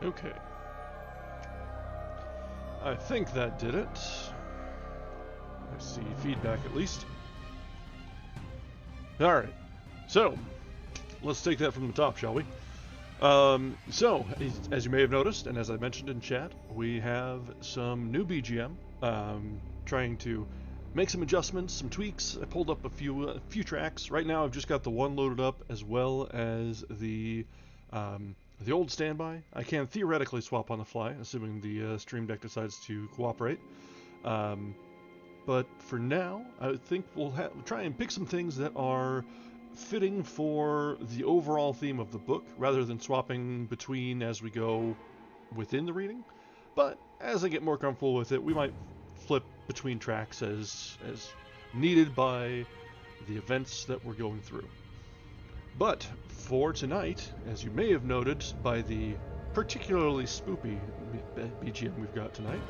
Okay. I think that did it. I see feedback at least. Alright, so let's take that from the top, shall we? So, as you may have noticed, and as I mentioned in chat, we have some new BGM. Trying to make some adjustments, some tweaks. I pulled up a few tracks. Right now I've just got the one loaded up, as well as the old standby. I can theoretically swap on the fly, assuming the Stream Deck decides to cooperate. But for now, I think we'll try and pick some things that are fitting for the overall theme of the book, rather than swapping between as we go within the reading. But as I get more comfortable with it, we might flip between tracks as needed by the events that we're going through. But for tonight, as you may have noted by the particularly spoopy BGM we've got tonight,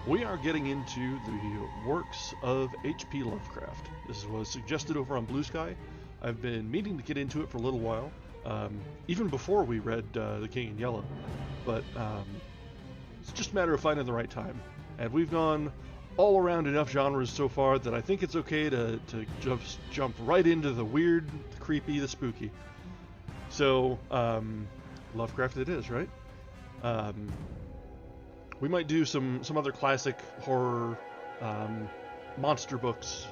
we are getting into the works of H.P. Lovecraft. This was suggested over on Bluesky. I've been meaning to get into it for a little while, even before we read The King in Yellow, but it's just a matter of finding the right time. And we've gone all around enough genres so far that I think it's okay to just jump right into the weird, the creepy, the spooky. So, Lovecraft it is, right? We might do some other classic horror monster books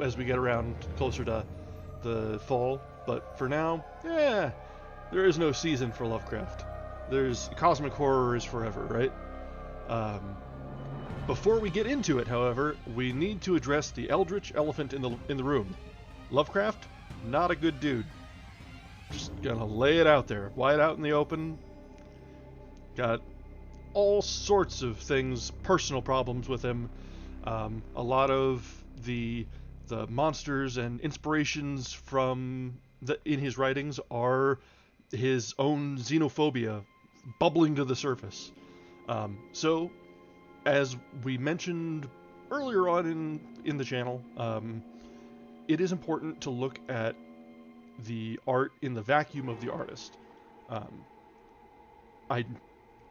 as we get around closer to the fall, but for now, there is no season for Lovecraft. There's cosmic horror is forever, right? Before we get into it, however, we need to address the eldritch elephant in the room. Lovecraft, not a good dude. Just gonna lay it out there, wide out in the open. Got all sorts of things, personal problems with him. A lot of the monsters and inspirations from in his writings are his own xenophobia bubbling to the surface. So, as we mentioned earlier on in the channel, it is important to look at the art in the vacuum of the artist. I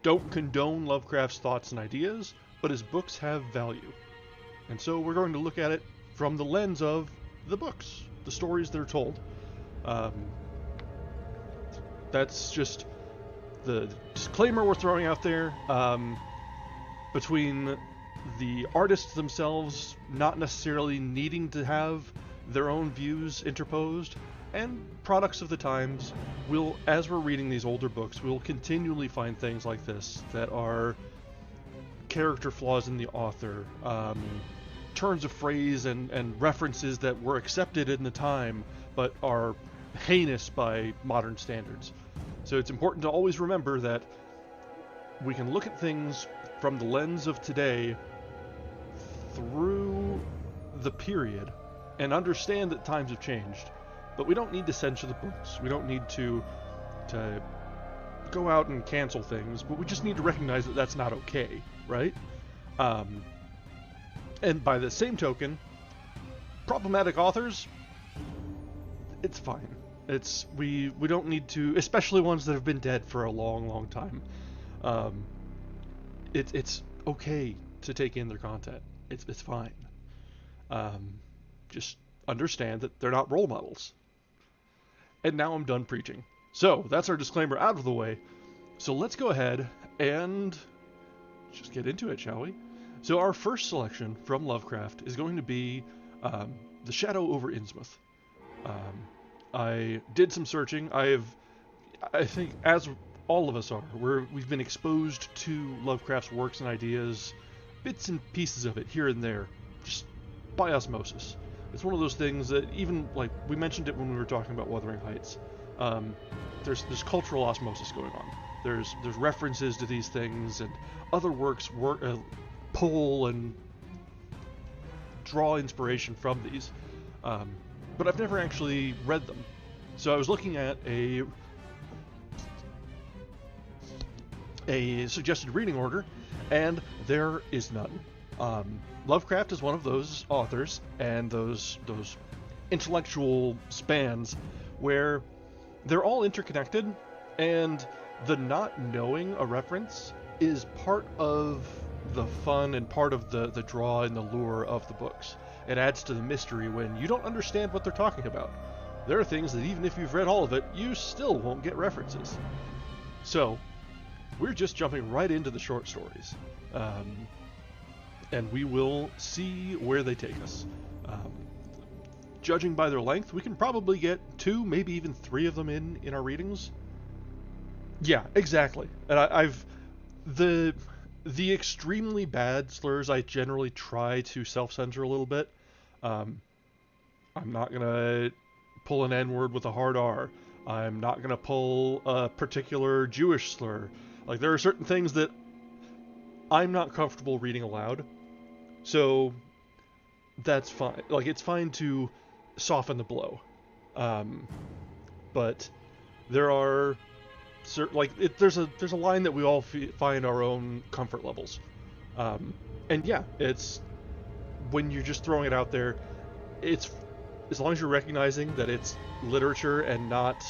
don't condone Lovecraft's thoughts and ideas, but his books have value. And so we're going to look at it from the lens of the books, the stories that are told. That's just the disclaimer we're throwing out there. Between the artists themselves not necessarily needing to have their own views interposed, and products of the times, as we're reading these older books, we'll continually find things like this that are character flaws in the author, turns of phrase and references that were accepted in the time but are heinous by modern standards. So it's important to always remember that we can look at things from the lens of today through the period and understand that times have changed. But we don't need to censor the books. We don't need to go out and cancel things, but we just need to recognize that that's not okay, right? And by the same token, problematic authors, it's fine. We don't need to, especially ones that have been dead for a long, long time. It's okay to take in their content. It's fine. Just understand that they're not role models. And now I'm done preaching. So that's our disclaimer out of the way. So let's go ahead and just get into it, shall we? So our first selection from Lovecraft is going to be The Shadow Over Innsmouth. I did some searching. I think, as all of us are, we've been exposed to Lovecraft's works and ideas, bits and pieces of it here and there, just by osmosis. It's one of those things that, even, like, we mentioned it when we were talking about Wuthering Heights, there's cultural osmosis going on. There's references to these things, and other works pull and draw inspiration from these. But I've never actually read them. So I was looking at a suggested reading order, and there is none. Lovecraft is one of those authors and those intellectual spans where they're all interconnected, and the not knowing a reference is part of the fun and part of the draw and the lure of the books. It adds to the mystery when you don't understand what they're talking about. There are things that even if you've read all of it, you still won't get references. So, we're just jumping right into the short stories. And we will see where they take us. Judging by their length, we can probably get 2, maybe even 3 of them in our readings. Yeah, exactly. And the extremely bad slurs, I generally try to self-censor a little bit. I'm not gonna pull an N-word with a hard R. I'm not gonna pull a particular Jewish slur. Like, there are certain things that I'm not comfortable reading aloud, so that's fine. Like, it's fine to soften the blow. But there are there's a line that we all find our own comfort levels. And yeah, it's when you're just throwing it out there, it's as long as you're recognizing that it's literature and not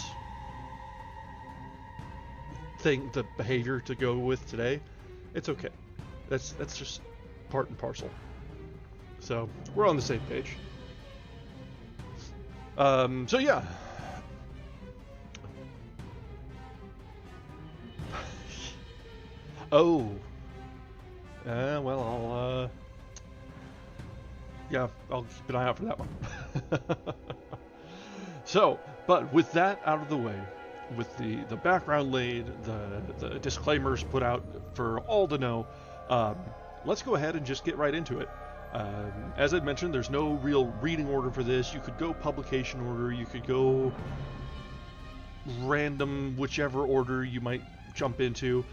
the behavior to go with today, it's okay. That's just part and parcel. So we're on the same page. So yeah. Oh. Well, I'll keep an eye out for that one. So, but with that out of the way, with the background laid, the disclaimers put out for all to know, let's go ahead and just get right into it. As I'd mentioned, there's no real reading order for this. You could go publication order, you could go random, whichever order you might jump into.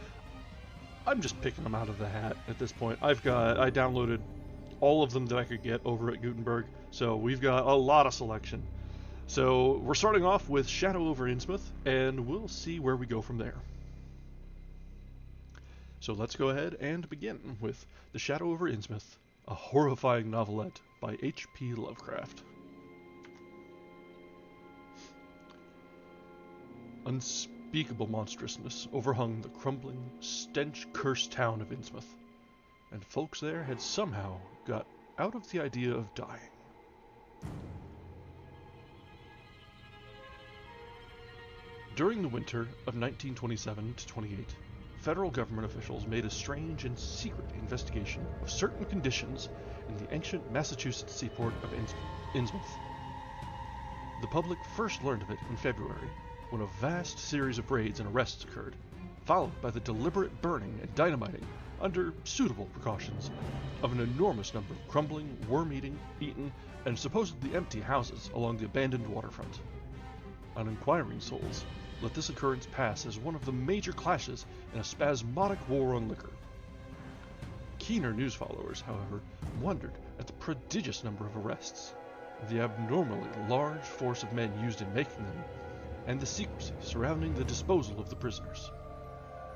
I'm just picking them out of the hat at this point. I downloaded all of them that I could get over at Gutenberg, so we've got a lot of selection. So we're starting off with Shadow Over Innsmouth, and we'll see where we go from there. So let's go ahead and begin with The Shadow Over Innsmouth, a horrifying novelette by H.P. Lovecraft. Unspeakable monstrousness overhung the crumbling, stench-cursed town of Innsmouth, and folks there had somehow got out of the idea of dying. During the winter of 1927 to 28, federal government officials made a strange and secret investigation of certain conditions in the ancient Massachusetts seaport of Innsmouth. The public first learned of it in February, when a vast series of raids and arrests occurred, followed by the deliberate burning and dynamiting, under suitable precautions, of an enormous number of crumbling, worm-eaten, and supposedly empty houses along the abandoned waterfront. Uninquiring souls let this occurrence pass as one of the major clashes in a spasmodic war on liquor. Keener news followers, however, wondered at the prodigious number of arrests, the abnormally large force of men used in making them, and the secrecy surrounding the disposal of the prisoners.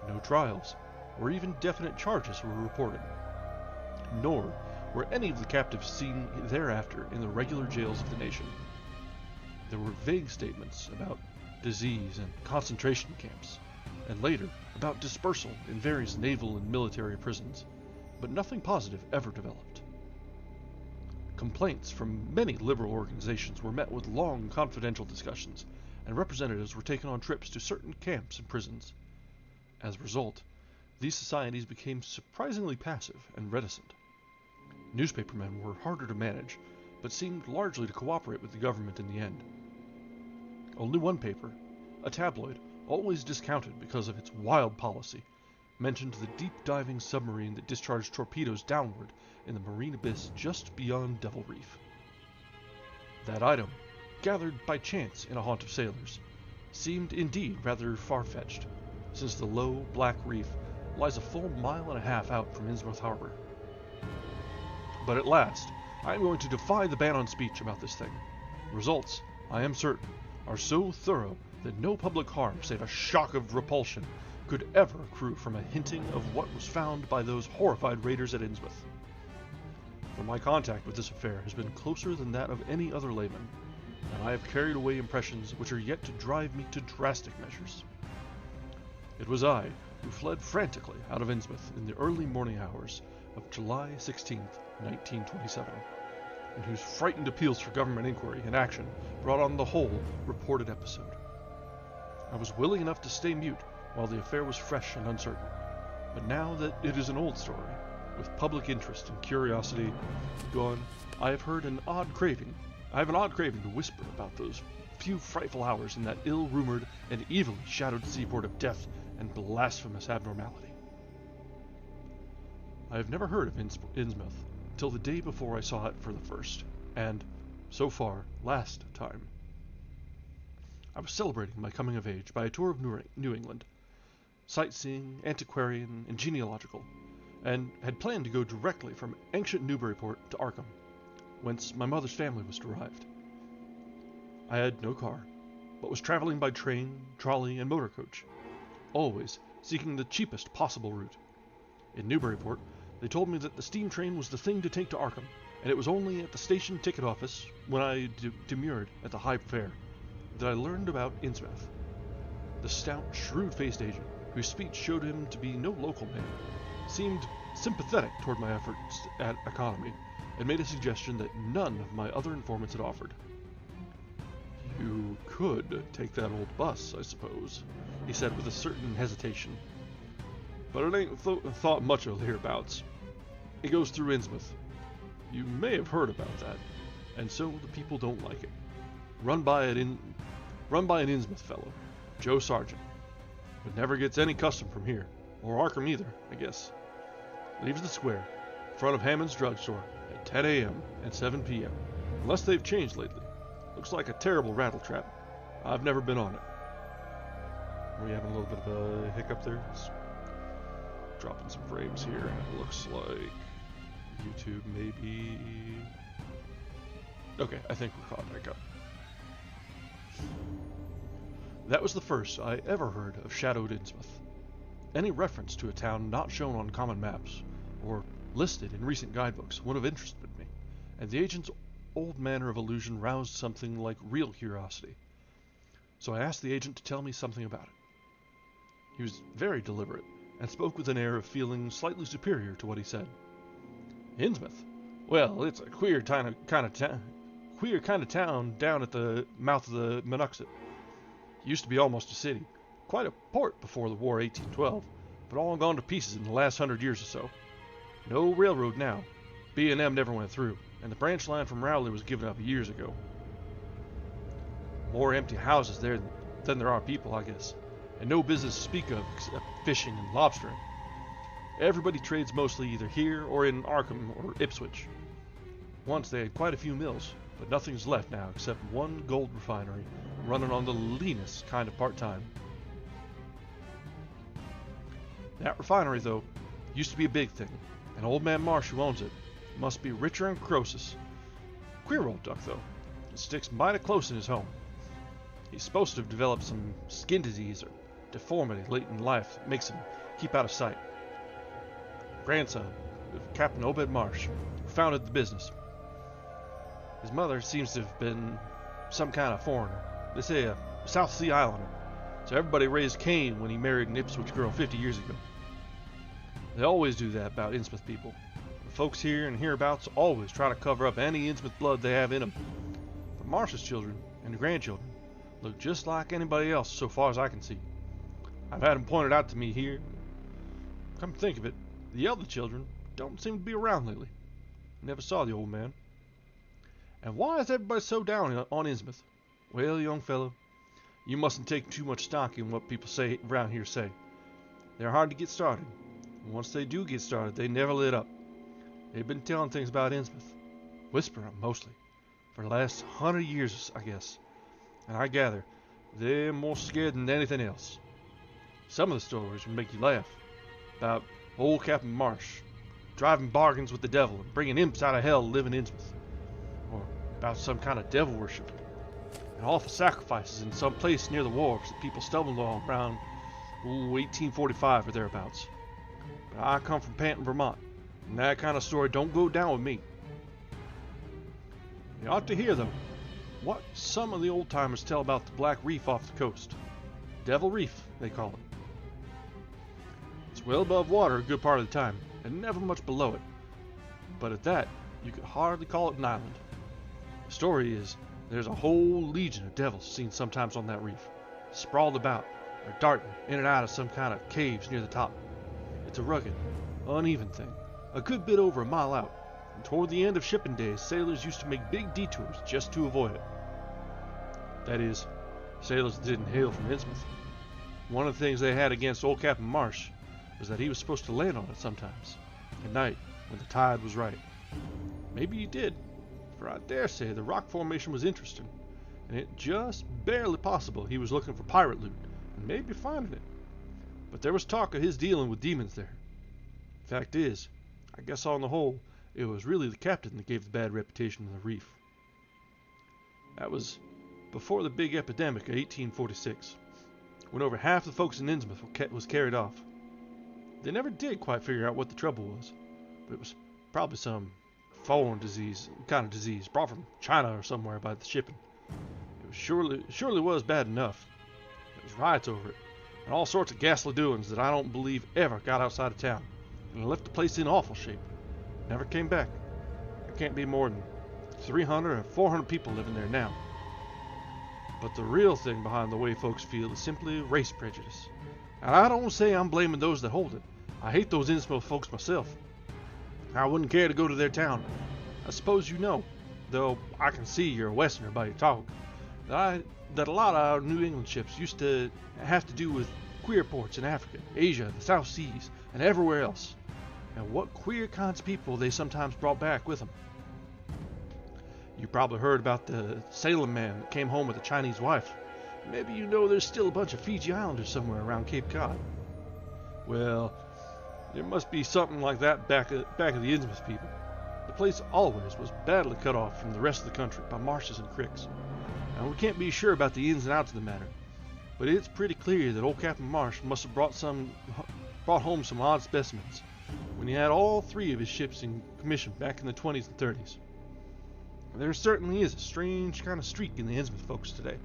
No trials, or even definite charges were reported, nor were any of the captives seen thereafter in the regular jails of the nation. There were vague statements about disease and concentration camps, and later about dispersal in various naval and military prisons, but nothing positive ever developed. Complaints from many liberal organizations were met with long confidential discussions, and representatives were taken on trips to certain camps and prisons. As a result, these societies became surprisingly passive and reticent. Newspapermen were harder to manage, but seemed largely to cooperate with the government in the end. Only one paper, a tabloid, always discounted because of its wild policy, mentioned the deep-diving submarine that discharged torpedoes downward in the marine abyss just beyond Devil Reef. That item, gathered by chance in a haunt of sailors, seemed indeed rather far-fetched, since the low, black reef lies a full mile and a half out from Innsmouth Harbor. But at last, I am going to defy the ban on speech about this thing. Results, I am certain, are so thorough that no public harm save a shock of repulsion could ever accrue from a hinting of what was found by those horrified raiders at Innsmouth. For my contact with this affair has been closer than that of any other layman, and I have carried away impressions which are yet to drive me to drastic measures. It was I who fled frantically out of Innsmouth in the early morning hours of July 16th, 1927, and whose frightened appeals for government inquiry and action brought on the whole reported episode. I was willing enough to stay mute while the affair was fresh and uncertain, but now that it is an old story, with public interest and curiosity gone, I have an odd craving to whisper about those few frightful hours in that ill-rumored and evilly shadowed seaport of death and blasphemous abnormality. I have never heard of Innsmouth till the day before I saw it for the first, and, so far, last time. I was celebrating my coming of age by a tour of New England, sightseeing, antiquarian, and genealogical, and had planned to go directly from ancient Newburyport to Arkham, whence my mother's family was derived. I had no car, but was traveling by train, trolley, and motor coach, always seeking the cheapest possible route. In Newburyport, they told me that the steam train was the thing to take to Arkham, and it was only at the station ticket office, when I demurred at the high fare, that I learned about Innsmouth. The stout, shrewd-faced agent, whose speech showed him to be no local man, seemed sympathetic toward my efforts at economy, and made a suggestion that none of my other informants had offered. "You could take that old bus, I suppose," he said with a certain hesitation. "But it ain't thought much of hereabouts. It goes through Innsmouth. You may have heard about that, and so the people don't like it. Run by an Innsmouth fellow, Joe Sargent, but never gets any custom from here, or Arkham either, I guess. Leaves the square, in front of Hammond's drugstore, at 10 a.m. and 7 p.m., unless they've changed lately. Looks like a terrible rattletrap. I've never been on it." Are we having a little bit of a hiccup there? It's dropping some frames here, and it looks like YouTube maybe... Okay, I think we're caught back up. That was the first I ever heard of shadowed Innsmouth. Any reference to a town not shown on common maps, or listed in recent guidebooks, would have interested me, and the agent's old manner of allusion roused something like real curiosity. So I asked the agent to tell me something about it. He was very deliberate, and spoke with an air of feeling slightly superior to what he said. "Innsmouth? Well, it's a queer kind of town down at the mouth of the Monnoxet. Used to be almost a city, quite a port before the War 1812, but all gone to pieces in the last 100 years or so. No railroad now. B&M never went through, and the branch line from Rowley was given up years ago. More empty houses there than there are people, I guess, and no business to speak of except fishing and lobstering. Everybody trades mostly either here or in Arkham or Ipswich. Once they had quite a few mills, but nothing's left now except one gold refinery running on the leanest kind of part-time. That refinery, though, used to be a big thing, and old man Marsh, who owns it, must be richer than Croesus. Queer old duck, though. It sticks mighty close in his home. He's supposed to have developed some skin disease or deformity late in life that makes him keep out of sight. Grandson of Captain Obed Marsh, who founded the business. His mother seems to have been some kind of foreigner. They say a South Sea Islander. So everybody raised Cain when he married an Ipswich girl 50 years ago. They always do that about Innsmouth people. The folks here and hereabouts always try to cover up any Innsmouth blood they have in them. But Marsh's children and grandchildren look just like anybody else so far as I can see. I've had them pointed out to me here. Come to think of it, the other children don't seem to be around lately. Never saw the old man. And why is everybody so down on Innsmouth? Well, young fellow, you mustn't take too much stock in what people say around here say. They're hard to get started. And once they do get started, they never let up. They've been telling things about Innsmouth, whispering mostly, for the last 100 years, I guess. And I gather they're more scared than anything else. Some of the stories will make you laugh. About old Captain Marsh driving bargains with the devil and bringing imps out of hell to live in Innsmouth. Or about some kind of devil worship and awful sacrifices in some place near the wharves that people stumbled on around 1845 or thereabouts. But I come from Panton, Vermont, and that kind of story don't go down with me. You ought to hear, though, what some of the old-timers tell about the Black Reef off the coast. Devil Reef, they call it. well above water a good part of the time, and never much below it. But at that, you could hardly call it an island. The story is, there's a whole legion of devils seen sometimes on that reef, sprawled about, or darting in and out of some kind of caves near the top. It's a rugged, uneven thing, a good bit over a mile out, and toward the end of shipping days, sailors used to make big detours just to avoid it. That is, sailors that didn't hail from Innsmouth. One of the things they had against old Captain Marsh was that he was supposed to land on it sometimes, at night, when the tide was right. Maybe he did, for I dare say the rock formation was interesting, and it just barely possible he was looking for pirate loot, and maybe finding it. But there was talk of his dealing with demons there. Fact is, I guess on the whole, it was really the captain that gave the bad reputation to the reef. That was before the big epidemic of 1846, when over half the folks in Innsmouth was carried off. They never did quite figure out what the trouble was, but it was probably some foreign kind of disease, brought from China or somewhere by the shipping. It was surely was bad enough. There was riots over it, and all sorts of ghastly doings that I don't believe ever got outside of town, and left the place in awful shape. Never came back. There can't be more than 300 or 400 people living there now. But the real thing behind the way folks feel is simply race prejudice. And I don't say I'm blaming those that hold it. I hate those Innsmouth folks myself. I wouldn't care to go to their town. I suppose you know, though I can see you're a Westerner by your talk, that a lot of our New England ships used to have to do with queer ports in Africa, Asia, the South Seas, and everywhere else. And what queer kinds of people they sometimes brought back with them. You probably heard about the Salem man that came home with a Chinese wife. Maybe you know there's still a bunch of Fiji Islanders somewhere around Cape Cod. Well, there must be something like that back of the Innsmouth people. The place always was badly cut off from the rest of the country by marshes and creeks. Now, we can't be sure about the ins and outs of the matter, but it's pretty clear that old Captain Marsh must have brought home some odd specimens when he had all three of his ships in commission back in the 20s and 30s. There certainly is a strange kind of streak in the Innsmouth folks today.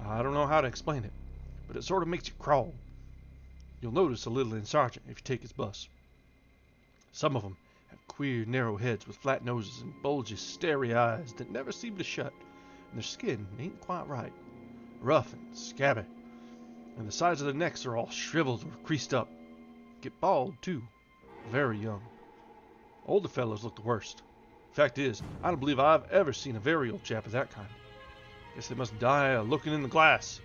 I don't know how to explain it, but it sort of makes you crawl. You'll notice a little in Sergeant if you take his bus. Some of them have queer, narrow heads with flat noses and bulgy, starry eyes that never seem to shut, and their skin ain't quite right. Rough and scabby, and the sides of their necks are all shriveled or creased up. Get bald, too, very young. Older fellows look the worst. Fact is, I don't believe I've ever seen a very old chap of that kind. Guess they must die looking in the glass.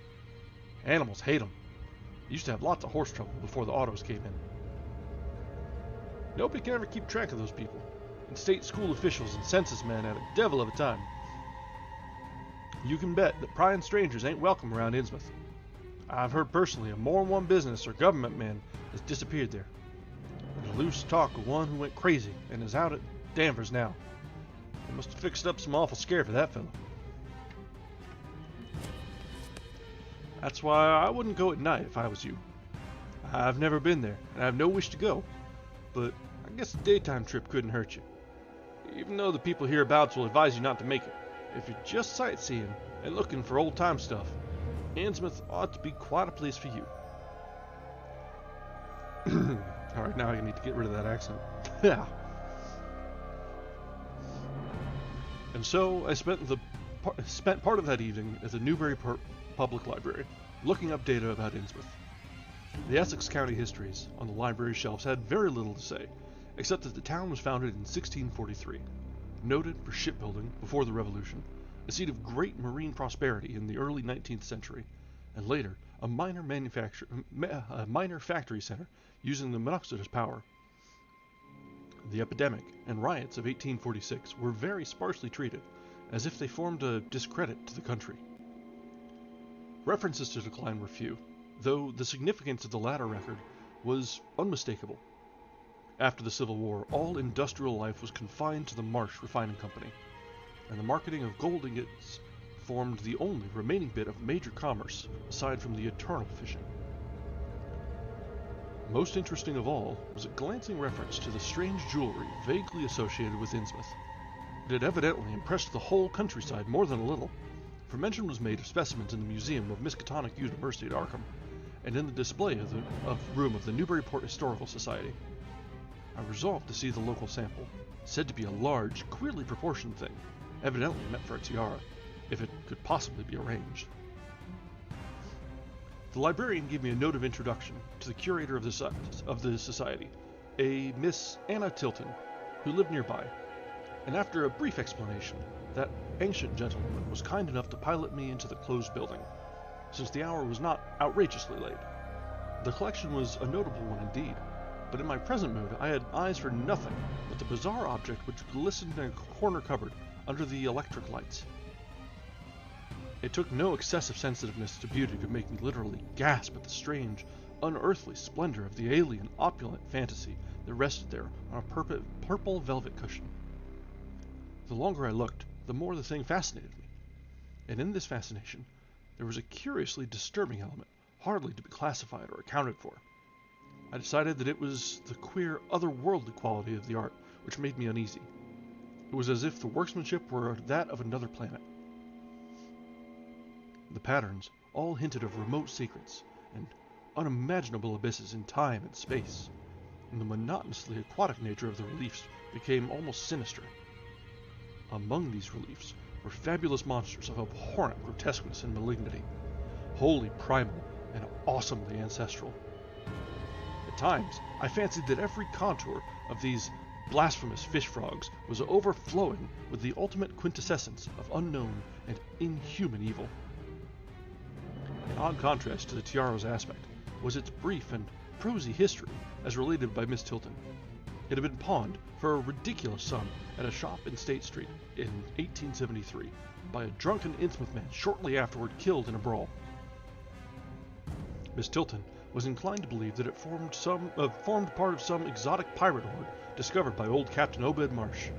Animals hate them. Used to have lots of horse trouble before the autos came in. Nobody can ever keep track of those people, and state school officials and census men have a devil of a time. You can bet that prying strangers ain't welcome around Innsmouth. I've heard personally of more than one business or government man has disappeared there. There's loose talk of one who went crazy and is out at Danvers now. They must have fixed up some awful scare for that fellow. That's why I wouldn't go at night if I was you. I've never been there, and I have no wish to go, but I guess a daytime trip couldn't hurt you. Even though the people hereabouts will advise you not to make it. If you're just sightseeing and looking for old-time stuff, Innsmouth ought to be quite a place for you. Alright, now I need to get rid of that accent. Yeah. And so I spent part of that evening at the Newbury Public Library, looking up data about Innsmouth. The Essex County histories on the library shelves had very little to say, except that the town was founded in 1643, noted for shipbuilding before the Revolution, a seat of great marine prosperity in the early 19th century, and later a minor factory center using the monoxide as power. The epidemic and riots of 1846 were very sparsely treated, as if they formed a discredit to the country. References to decline were few, though the significance of the latter record was unmistakable. After the Civil War, all industrial life was confined to the Marsh Refining Company, and the marketing of gold ingots formed the only remaining bit of major commerce aside from the eternal fishing. Most interesting of all was a glancing reference to the strange jewelry vaguely associated with Innsmouth. It had evidently impressed the whole countryside more than a little, for mention was made of specimens in the museum of Miskatonic University at Arkham, and in the display room of the Newburyport Historical Society. I resolved to see the local sample, said to be a large, queerly proportioned thing, evidently meant for a tiara, if it could possibly be arranged. The librarian gave me a note of introduction to the curator of the society, a Miss Anna Tilton, who lived nearby, and after a brief explanation, that ancient gentleman was kind enough to pilot me into the closed building, since the hour was not outrageously late. The collection was a notable one indeed, but in my present mood I had eyes for nothing but the bizarre object which glistened in a corner cupboard under the electric lights. It took no excessive sensitiveness to beauty to make me literally gasp at the strange, unearthly splendor of the alien, opulent fantasy that rested there on a purple velvet cushion. The longer I looked, the more the thing fascinated me, and in this fascination there was a curiously disturbing element, hardly to be classified or accounted for. I decided that it was the queer, otherworldly quality of the art which made me uneasy. It was as if the workmanship were that of another planet. The patterns all hinted of remote secrets and unimaginable abysses in time and space, and the monotonously aquatic nature of the reliefs became almost sinister. Among these reliefs were fabulous monsters of abhorrent grotesqueness and malignity, wholly primal and awesomely ancestral. At times, I fancied that every contour of these blasphemous fish frogs was overflowing with the ultimate quintessence of unknown and inhuman evil. An odd contrast to the tiara's aspect was its brief and prosy history as related by Miss Tilton. It had been pawned for a ridiculous sum at a shop in State Street in 1873 by a drunken Innsmouth man shortly afterward killed in a brawl. Miss Tilton was inclined to believe that it formed part of some exotic pirate horde discovered by old Captain Obed Marsh.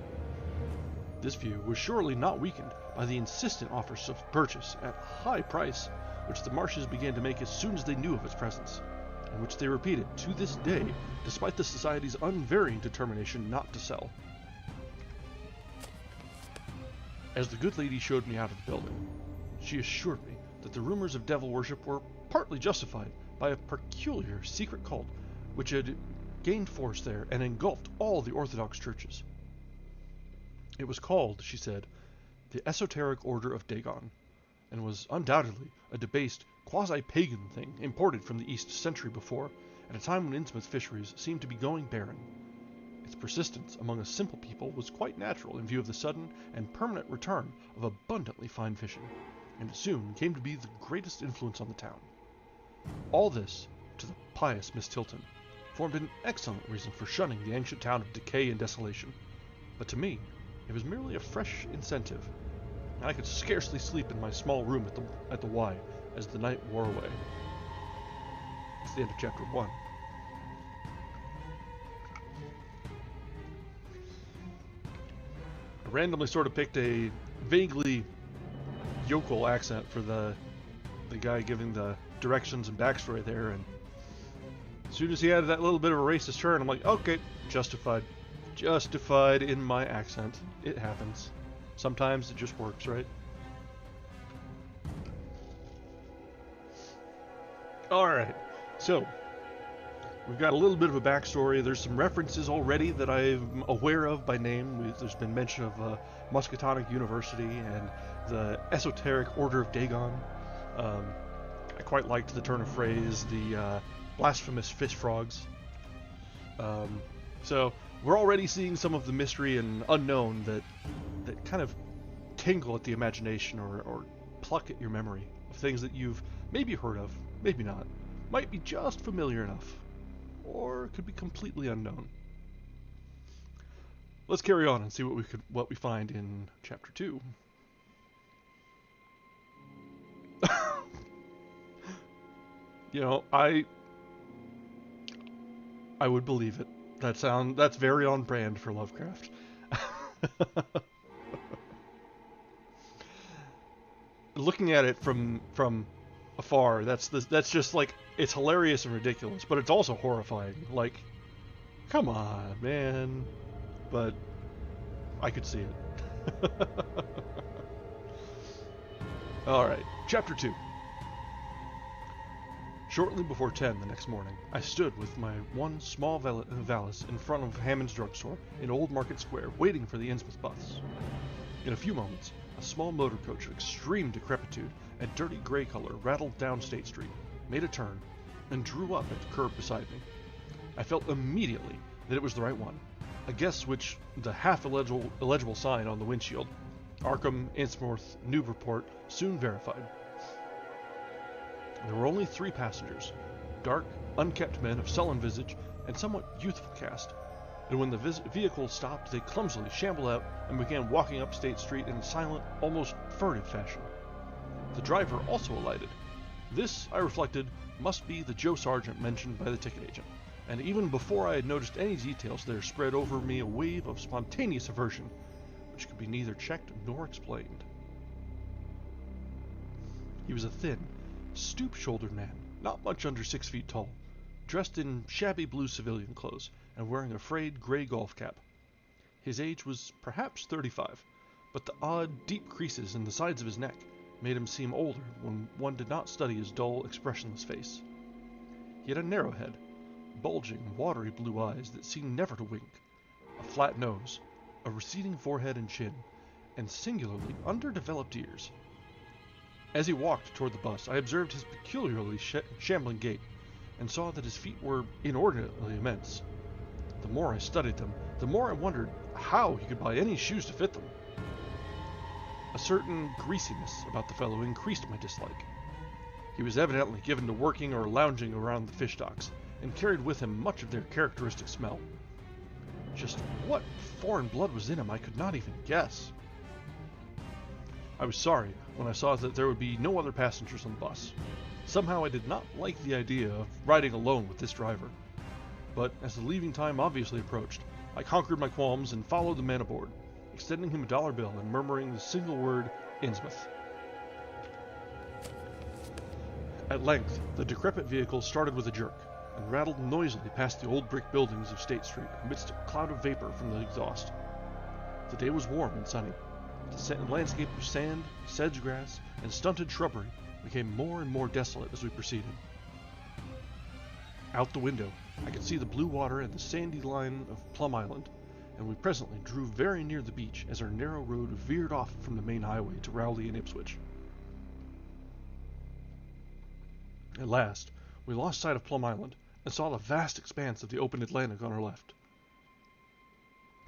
This view was surely not weakened by the insistent offers of purchase at a high price which the Marshes began to make as soon as they knew of its presence, and which they repeated to this day despite the Society's unvarying determination not to sell. As the good lady showed me out of the building, she assured me that the rumors of devil worship were partly justified by a peculiar secret cult which had gained force there and engulfed all the Orthodox churches. It was called, she said, the Esoteric Order of Dagon, and was undoubtedly a debased, quasi-pagan thing imported from the East a century before, at a time when Innsmouth fisheries seemed to be going barren. Its persistence among a simple people was quite natural in view of the sudden and permanent return of abundantly fine fishing, and it soon came to be the greatest influence on the town. All this, to the pious Miss Tilton, formed an excellent reason for shunning the ancient town of decay and desolation, but to me it was merely a fresh incentive, and I could scarcely sleep in my small room at the Y as the night wore away. It's the end of chapter 1. I randomly sort of picked a vaguely yokel accent for the guy giving the directions and backstory there, and as soon as he had that little bit of a racist turn, I'm like, okay, justified in my accent. It happens. Sometimes it just works, right? Alright, so we've got a little bit of a backstory. There's some references already that I'm aware of by name. There's been mention of Muscatonic University and the Esoteric Order of Dagon. I quite liked the turn of phrase, the blasphemous fish frogs. So we're already seeing some of the mystery and unknown that kind of tingle at the imagination or pluck at your memory of things that you've maybe heard of, maybe not, might be just familiar enough, or could be completely unknown. Let's carry on and see what we find in chapter 2. You know, I would believe it. That's very on brand for Lovecraft. Looking at it from afar, that's just like, it's hilarious and ridiculous, but it's also horrifying. Like, come on, man. But I could see it. Alright, chapter 2. Shortly before 10 the next morning, I stood with my one small valise in front of Hammond's drugstore in Old Market Square, waiting for the Innsmouth bus. In a few moments, a small motor coach of extreme decrepitude and dirty gray color rattled down State Street, made a turn, and drew up at the curb beside me. I felt immediately that it was the right one, a guess which the half-illegible sign on the windshield, Arkham, Innsmouth, Newburyport, soon verified. There were only 3 passengers, dark, unkempt men of sullen visage and somewhat youthful cast, and when the vehicle stopped, they clumsily shambled out and began walking up State Street in a silent, almost furtive fashion. The driver also alighted. This, I reflected, must be the Joe Sargent mentioned by the ticket agent, and even before I had noticed any details, there spread over me a wave of spontaneous aversion, which could be neither checked nor explained. He was a thin, stoop-shouldered man, not much under 6 feet tall, dressed in shabby blue civilian clothes and wearing a frayed gray golf cap. His age was perhaps 35, but the odd, deep creases in the sides of his neck made him seem older when one did not study his dull, expressionless face. He had a narrow head, bulging, watery blue eyes that seemed never to wink, a flat nose, a receding forehead and chin, and singularly underdeveloped ears. As he walked toward the bus, I observed his peculiarly shambling gait, and saw that his feet were inordinately immense. The more I studied them, the more I wondered how he could buy any shoes to fit them. A certain greasiness about the fellow increased my dislike. He was evidently given to working or lounging around the fish docks, and carried with him much of their characteristic smell. Just what foreign blood was in him I could not even guess. I was sorry when I saw that there would be no other passengers on the bus. Somehow I did not like the idea of riding alone with this driver. But as the leaving time obviously approached, I conquered my qualms and followed the man aboard, extending him a $1 bill and murmuring the single word, Innsmouth. At length, the decrepit vehicle started with a jerk, and rattled noisily past the old brick buildings of State Street amidst a cloud of vapor from the exhaust. The day was warm and sunny. The landscape of sand, sedge grass, and stunted shrubbery became more and more desolate as we proceeded. Out the window, I could see the blue water and the sandy line of Plum Island, and we presently drew very near the beach as our narrow road veered off from the main highway to Rowley and Ipswich. At last, we lost sight of Plum Island and saw the vast expanse of the open Atlantic on our left.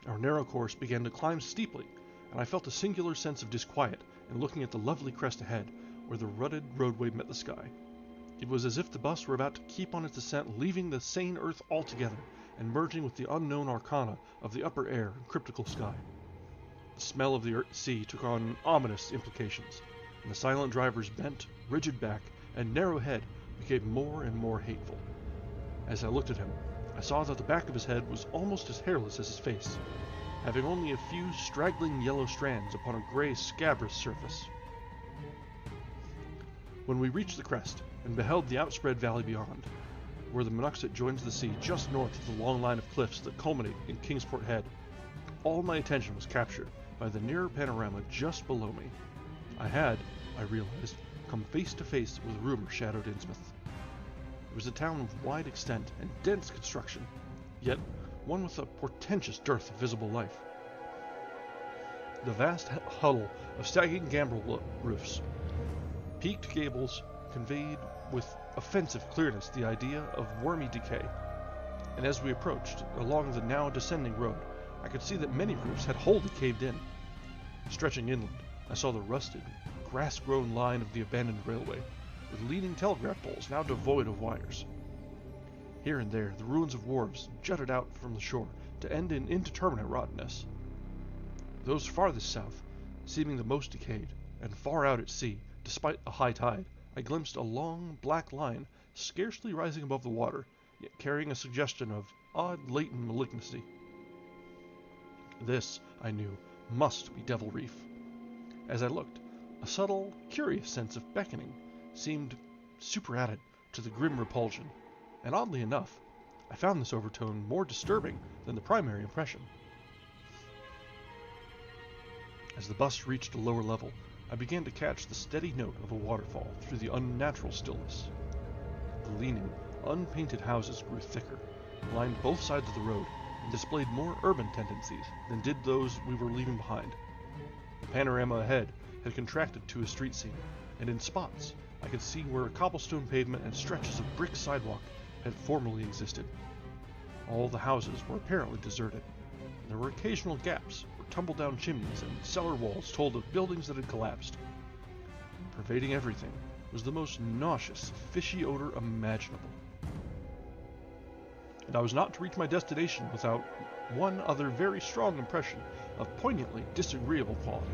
Our narrow course began to climb steeply, and I felt a singular sense of disquiet in looking at the lovely crest ahead, where the rutted roadway met the sky. It was as if the bus were about to keep on its ascent, leaving the sane earth altogether, and merging with the unknown arcana of the upper air and cryptical sky. The smell of the sea took on ominous implications, and the silent driver's bent, rigid back and narrow head became more and more hateful. As I looked at him, I saw that the back of his head was almost as hairless as his face, having only a few straggling yellow strands upon a gray scabrous surface. When we reached the crest and beheld the outspread valley beyond, where the Monoxet joins the sea just north of the long line of cliffs that culminate in Kingsport Head, all my attention was captured by the nearer panorama just below me. I had, I realized, come face to face with rumor shadowed Innsmouth. It was a town of wide extent and dense construction, yet one with a portentous dearth of visible life. The vast huddle of sagging gambrel roofs, peaked gables conveyed with offensive clearness the idea of wormy decay, and as we approached along the now descending road, I could see that many roofs had wholly caved in. Stretching inland, I saw the rusted, grass-grown line of the abandoned railway, with leaning telegraph poles now devoid of wires. Here and there, the ruins of wharves jutted out from the shore to end in indeterminate rottenness. Those farthest south, seeming the most decayed, and far out at sea, despite a high tide, I glimpsed a long, black line scarcely rising above the water, yet carrying a suggestion of odd latent malignancy. This, I knew, must be Devil Reef. As I looked, a subtle, curious sense of beckoning seemed superadded to the grim repulsion, and oddly enough, I found this overtone more disturbing than the primary impression. As the bus reached a lower level, I began to catch the steady note of a waterfall through the unnatural stillness. leaning, unpainted houses grew thicker, lined both sides of the road, and displayed more urban tendencies than did those we were leaving behind. The panorama ahead had contracted to a street scene, and in spots I could see where a cobblestone pavement and stretches of brick sidewalk had formerly existed. All the houses were apparently deserted, and there were occasional gaps where tumble-down chimneys and cellar walls told of buildings that had collapsed. Pervading everything was the most nauseous, fishy odor imaginable. And I was not to reach my destination without one other very strong impression of poignantly disagreeable quality.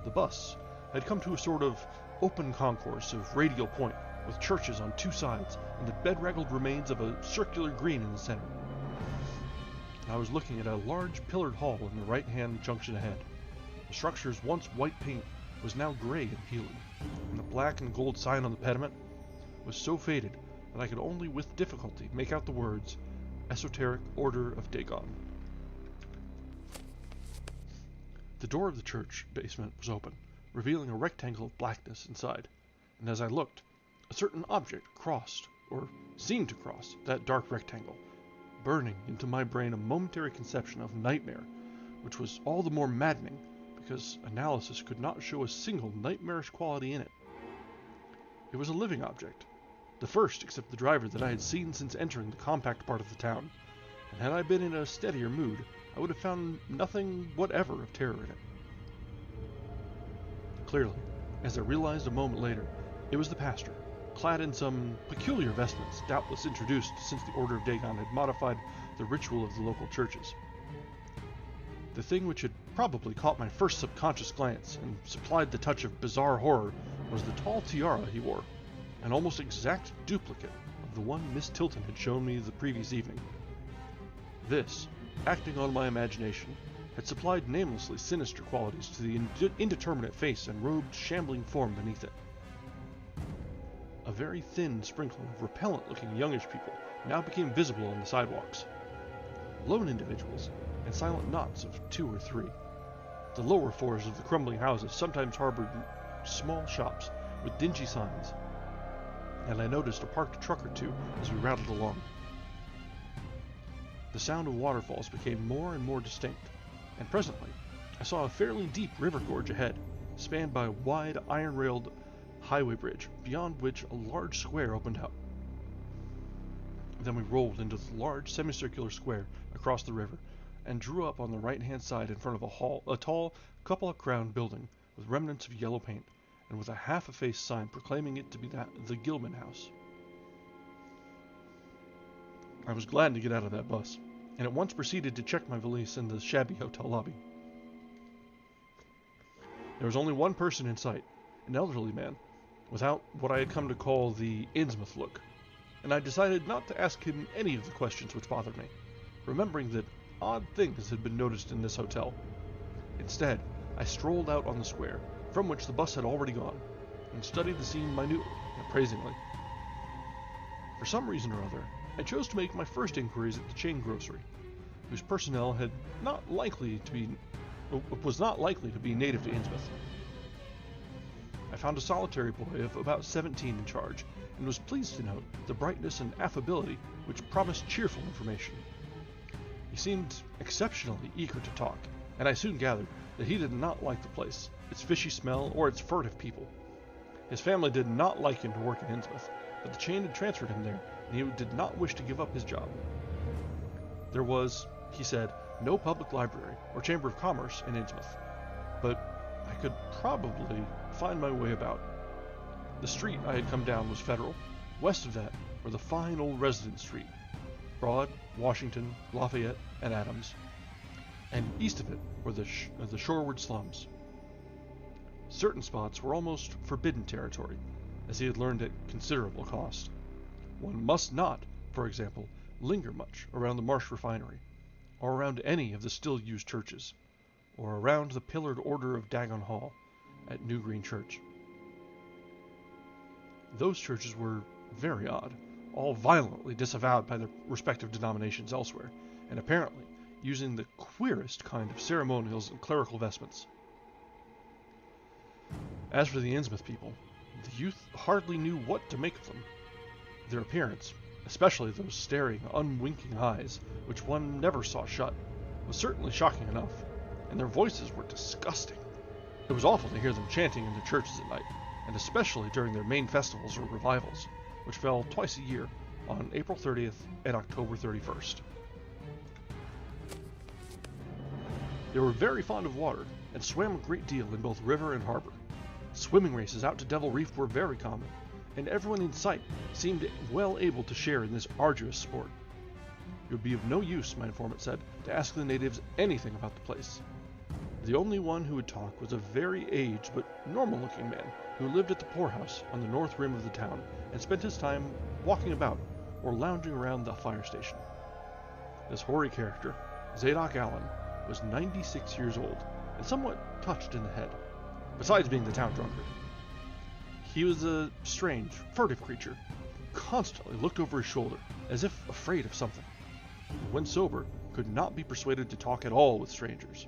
The bus had come to a sort of open concourse of radial point, with churches on two sides and the bedraggled remains of a circular green in the center. I was looking at a large pillared hall in the right-hand junction ahead. The structure's once white paint was now gray and peeling, and the black and gold sign on the pediment was so faded that I could only with difficulty make out the words, Esoteric Order of Dagon. The door of the church basement was open, revealing a rectangle of blackness inside, and as I looked, a certain object crossed, or seemed to cross, that dark rectangle, burning into my brain a momentary conception of nightmare, which was all the more maddening because analysis could not show a single nightmarish quality in it. It was a living object, the first except the driver that I had seen since entering the compact part of the town, and had I been in a steadier mood, I would have found nothing whatever of terror in it. Clearly, as I realized a moment later, it was the pastor, clad in some peculiar vestments, doubtless introduced since the Order of Dagon had modified the ritual of the local churches. The thing which had probably caught my first subconscious glance and supplied the touch of bizarre horror was the tall tiara he wore, an almost exact duplicate of the one Miss Tilton had shown me the previous evening. This, acting on my imagination, had supplied namelessly sinister qualities to the indeterminate face and robed, shambling form beneath it. A very thin sprinkling of repellent-looking youngish people now became visible on the sidewalks. Lone individuals, and silent knots of 2 or 3. The lower floors of the crumbling houses sometimes harbored small shops with dingy signs, and I noticed a parked truck or two as we rattled along. The sound of waterfalls became more and more distinct, and presently I saw a fairly deep river gorge ahead, spanned by a wide iron-railed highway bridge, beyond which a large square opened up. Then we rolled into the large semicircular square across the river, and drew up on the right-hand side in front of a tall, cupola-crowned building with remnants of yellow paint, and with a half-effaced sign proclaiming it to be the Gilman House. I was glad to get out of that bus, and at once proceeded to check my valise in the shabby hotel lobby. There was only one person in sight, an elderly man, without what I had come to call the Innsmouth look, and I decided not to ask him any of the questions which bothered me, remembering that odd things had been noticed in this hotel. Instead, I strolled out on the square, from which the bus had already gone, and studied the scene minutely and appraisingly. For some reason or other, I chose to make my first inquiries at the chain grocery, whose personnel was not likely to be native to Innsmouth. I found a solitary boy of about 17 in charge, and was pleased to note the brightness and affability which promised cheerful information. He seemed exceptionally eager to talk, and I soon gathered that he did not like the place, its fishy smell, or its furtive people. His family did not like him to work in Innsmouth, but the chain had transferred him there, and he did not wish to give up his job. There was, he said, no public library or chamber of commerce in Innsmouth, but I could probably find my way about. The street I had come down was Federal. West of that were the fine old residence street, Broad, Washington, Lafayette, and Adams, and east of it were the shoreward slums. Certain spots were almost forbidden territory, as he had learned at considerable cost. One must not, for example, linger much around the Marsh refinery, or around any of the still-used churches, or around the pillared Order of Dagon Hall at New Green Church. Those churches were very odd, all violently disavowed by their respective denominations elsewhere, and apparently using the queerest kind of ceremonials and clerical vestments. As for the Innsmouth people, the youth hardly knew what to make of them. Their appearance, especially those staring, unwinking eyes, which one never saw shut, was certainly shocking enough, and their voices were disgusting. It was awful to hear them chanting in their churches at night, and especially during their main festivals or revivals, which fell twice a year on April 30th and October 31st. They were very fond of water and swam a great deal in both river and harbor. Swimming races out to Devil Reef were very common, and everyone in sight seemed well able to share in this arduous sport. It would be of no use, my informant said, to ask the natives anything about the place. The only one who would talk was a very aged but normal-looking man who lived at the poorhouse on the north rim of the town and spent his time walking about or lounging around the fire station. This hoary character, Zadok Allen, was 96 years old and somewhat touched in the head, besides being the town drunkard. He was a strange, furtive creature, who constantly looked over his shoulder as if afraid of something, and when sober, could not be persuaded to talk at all with strangers.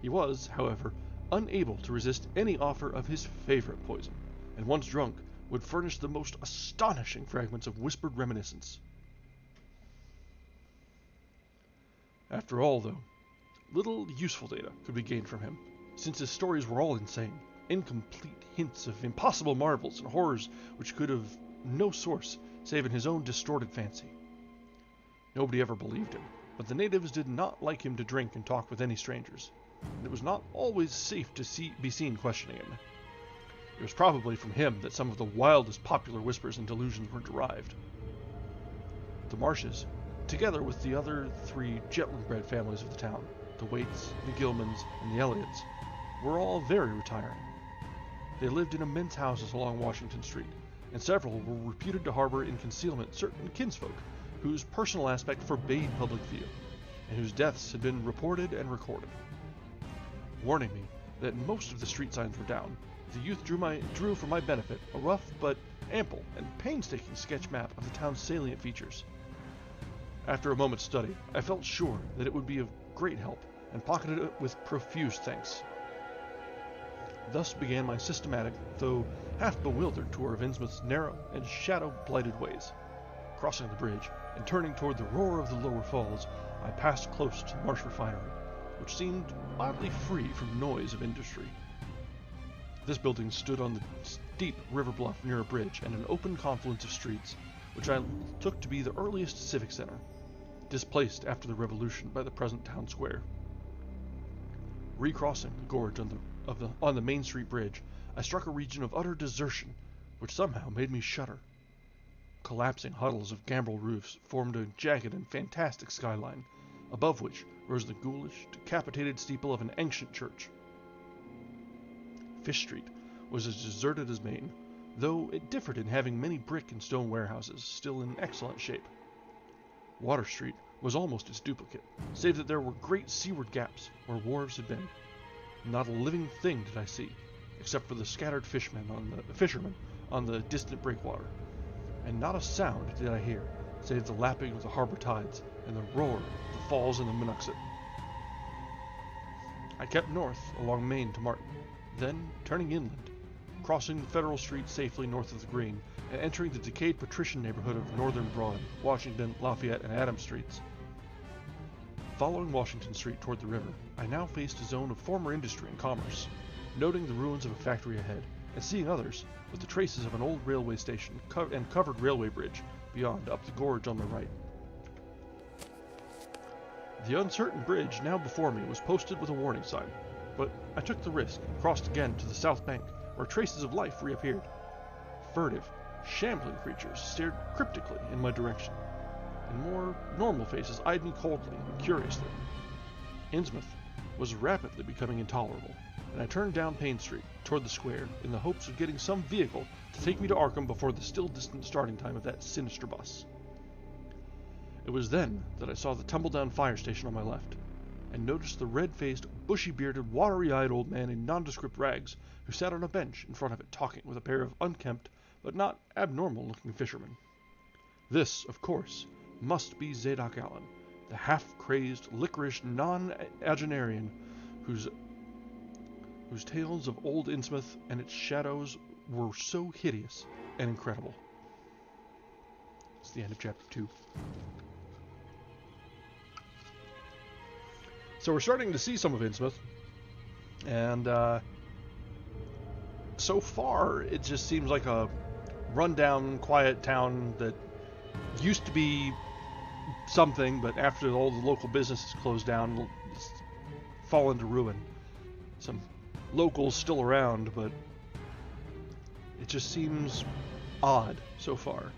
He was, however, unable to resist any offer of his favorite poison, and once drunk, would furnish the most astonishing fragments of whispered reminiscence. After all, though, little useful data could be gained from him, since his stories were all insane, incomplete hints of impossible marvels and horrors which could have no source save in his own distorted fancy. Nobody ever believed him, but the natives did not like him to drink and talk with any strangers, and it was not always safe to be seen questioning him. It was probably from him that some of the wildest popular whispers and delusions were derived. The Marshes, together with the other three gently-bred families of the town, the Waits, the Gilmans, and the Elliots, were all very retiring. They lived in immense houses along Washington Street, and several were reputed to harbor in concealment certain kinsfolk whose personal aspect forbade public view, and whose deaths had been reported and recorded. Warning me that most of the street signs were down, the youth drew for my benefit a rough but ample and painstaking sketch map of the town's salient features. After a moment's study, I felt sure that it would be of great help, and pocketed it with profuse thanks. Thus began my systematic, though half-bewildered tour of Innsmouth's narrow and shadow-blighted ways. Crossing the bridge, and turning toward the roar of the lower falls, I passed close to the Marsh Refinery, which seemed oddly free from noise of industry. This building stood on the steep river bluff near a bridge and an open confluence of streets, which I took to be the earliest civic center, displaced after the Revolution by the present town square. Recrossing the gorge on the Main Street Bridge, I struck a region of utter desertion, which somehow made me shudder. Collapsing huddles of gambrel roofs formed a jagged and fantastic skyline, above which rose the ghoulish, decapitated steeple of an ancient church. Fish Street was as deserted as Main, though it differed in having many brick and stone warehouses still in excellent shape. Water Street was almost its duplicate, save that there were great seaward gaps where wharves had been. Not a living thing did I see, except for the scattered fishermen on the distant breakwater, and not a sound did I hear, save the lapping of the harbor tides and the roar of the falls in the Monoxet. I kept north along Main to Martin, then turning inland, crossing the Federal Street safely north of the Green, and entering the decayed patrician neighborhood of Northern Broad, Washington, Lafayette, and Adams Streets. Following Washington Street toward the river, I now faced a zone of former industry and commerce, noting the ruins of a factory ahead, and seeing others with the traces of an old railway station and covered railway bridge beyond up the gorge on my right. The uncertain bridge now before me was posted with a warning sign, but I took the risk and crossed again to the south bank, where traces of life reappeared. Furtive, shambling creatures stared cryptically in my direction, and more normal faces eyed me coldly and curiously. Innsmouth was rapidly becoming intolerable, and I turned down Payne Street toward the square in the hopes of getting some vehicle to take me to Arkham before the still distant starting time of that sinister bus. It was then that I saw the tumble-down fire station on my left, and noticed the red-faced, bushy-bearded, watery-eyed old man in nondescript rags who sat on a bench in front of it talking with a pair of unkempt but not abnormal-looking fishermen. This, of course, must be Zadok Allen, the half-crazed, licorice non-agenarian whose tales of old Innsmouth and its shadows were so hideous and incredible. That's the end of chapter 2. So we're starting to see some of Innsmouth, and so far it just seems like a rundown, quiet town that used to be something, but after all the local businesses closed down, it's fallen to ruin. Some locals still around, but it just seems odd so far.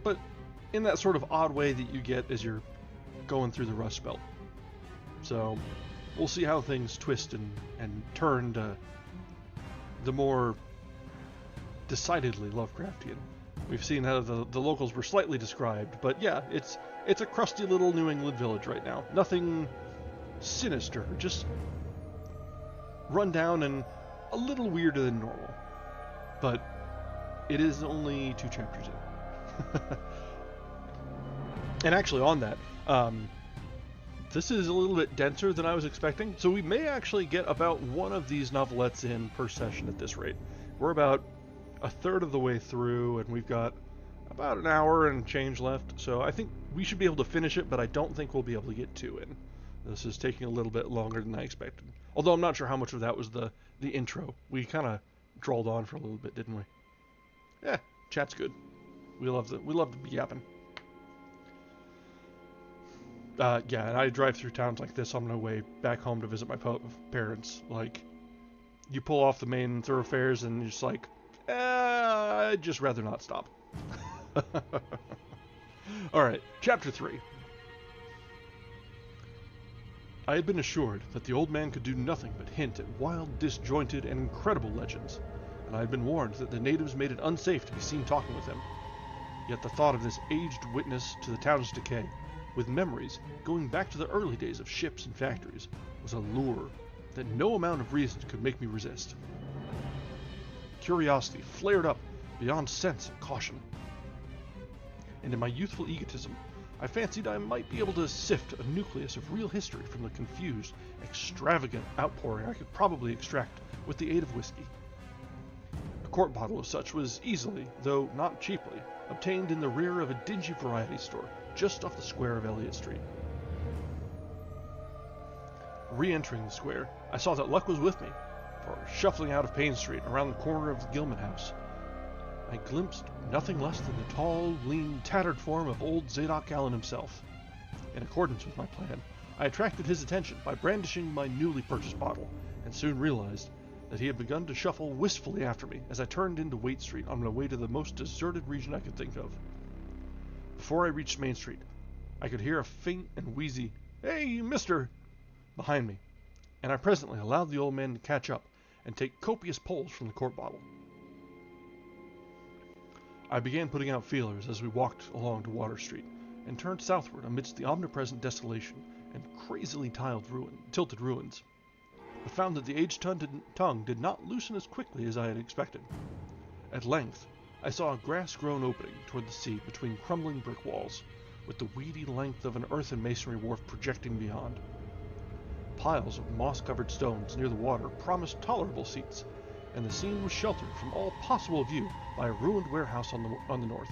But in that sort of odd way that you get as you're going through the Rust Belt. So we'll see how things twist and turn to the more decidedly Lovecraftian. We've seen how the locals were slightly described, but yeah, it's a crusty little New England village right now. Nothing sinister, just run down and a little weirder than normal. But it is only 2 chapters in. And actually on that, this is a little bit denser than I was expecting, so we may actually get about one of these novelettes in per session at this rate. We're about a third of the way through, and we've got about an hour and change left, so I think we should be able to finish it, but I don't think we'll be able to get 2 in. This is taking a little bit longer than I expected. Although I'm not sure how much of that was the intro. We kind of drawled on for a little bit, didn't we? Yeah, chat's good. We love to be yapping. Yeah, and I drive through towns like this on my way back home to visit my parents. Like, you pull off the main thoroughfares and you're just like, I'd just rather not stop. Alright, chapter 3. I had been assured that the old man could do nothing but hint at wild, disjointed, and incredible legends, and I had been warned that the natives made it unsafe to be seen talking with him. Yet the thought of this aged witness to the town's decay, with memories going back to the early days of ships and factories, was a lure that no amount of reason could make me resist. Curiosity flared up beyond sense and caution, and in my youthful egotism, I fancied I might be able to sift a nucleus of real history from the confused, extravagant outpouring I could probably extract with the aid of whiskey. A quart bottle of such was easily, though not cheaply, obtained in the rear of a dingy variety store just off the square of Elliott Street. Re-entering the square, I saw that luck was with me, for shuffling out of Payne Street around the corner of the Gilman house, I glimpsed nothing less than the tall, lean, tattered form of old Zadok Allen himself. In accordance with my plan, I attracted his attention by brandishing my newly purchased bottle, and soon realized that he had begun to shuffle wistfully after me as I turned into Waite Street on my way to the most deserted region I could think of. Before I reached Main Street, I could hear a faint and wheezy, "Hey, mister!" behind me, and I presently allowed the old man to catch up and take copious pulls from the quart bottle. I began putting out feelers as we walked along to Water Street, and turned southward amidst the omnipresent desolation and crazily tilted ruins, but found that the aged tongue did not loosen as quickly as I had expected. At length, I saw a grass-grown opening toward the sea between crumbling brick walls, with the weedy length of an earthen masonry wharf projecting beyond. Piles of moss-covered stones near the water promised tolerable seats, and the scene was sheltered from all possible view by a ruined warehouse on the north.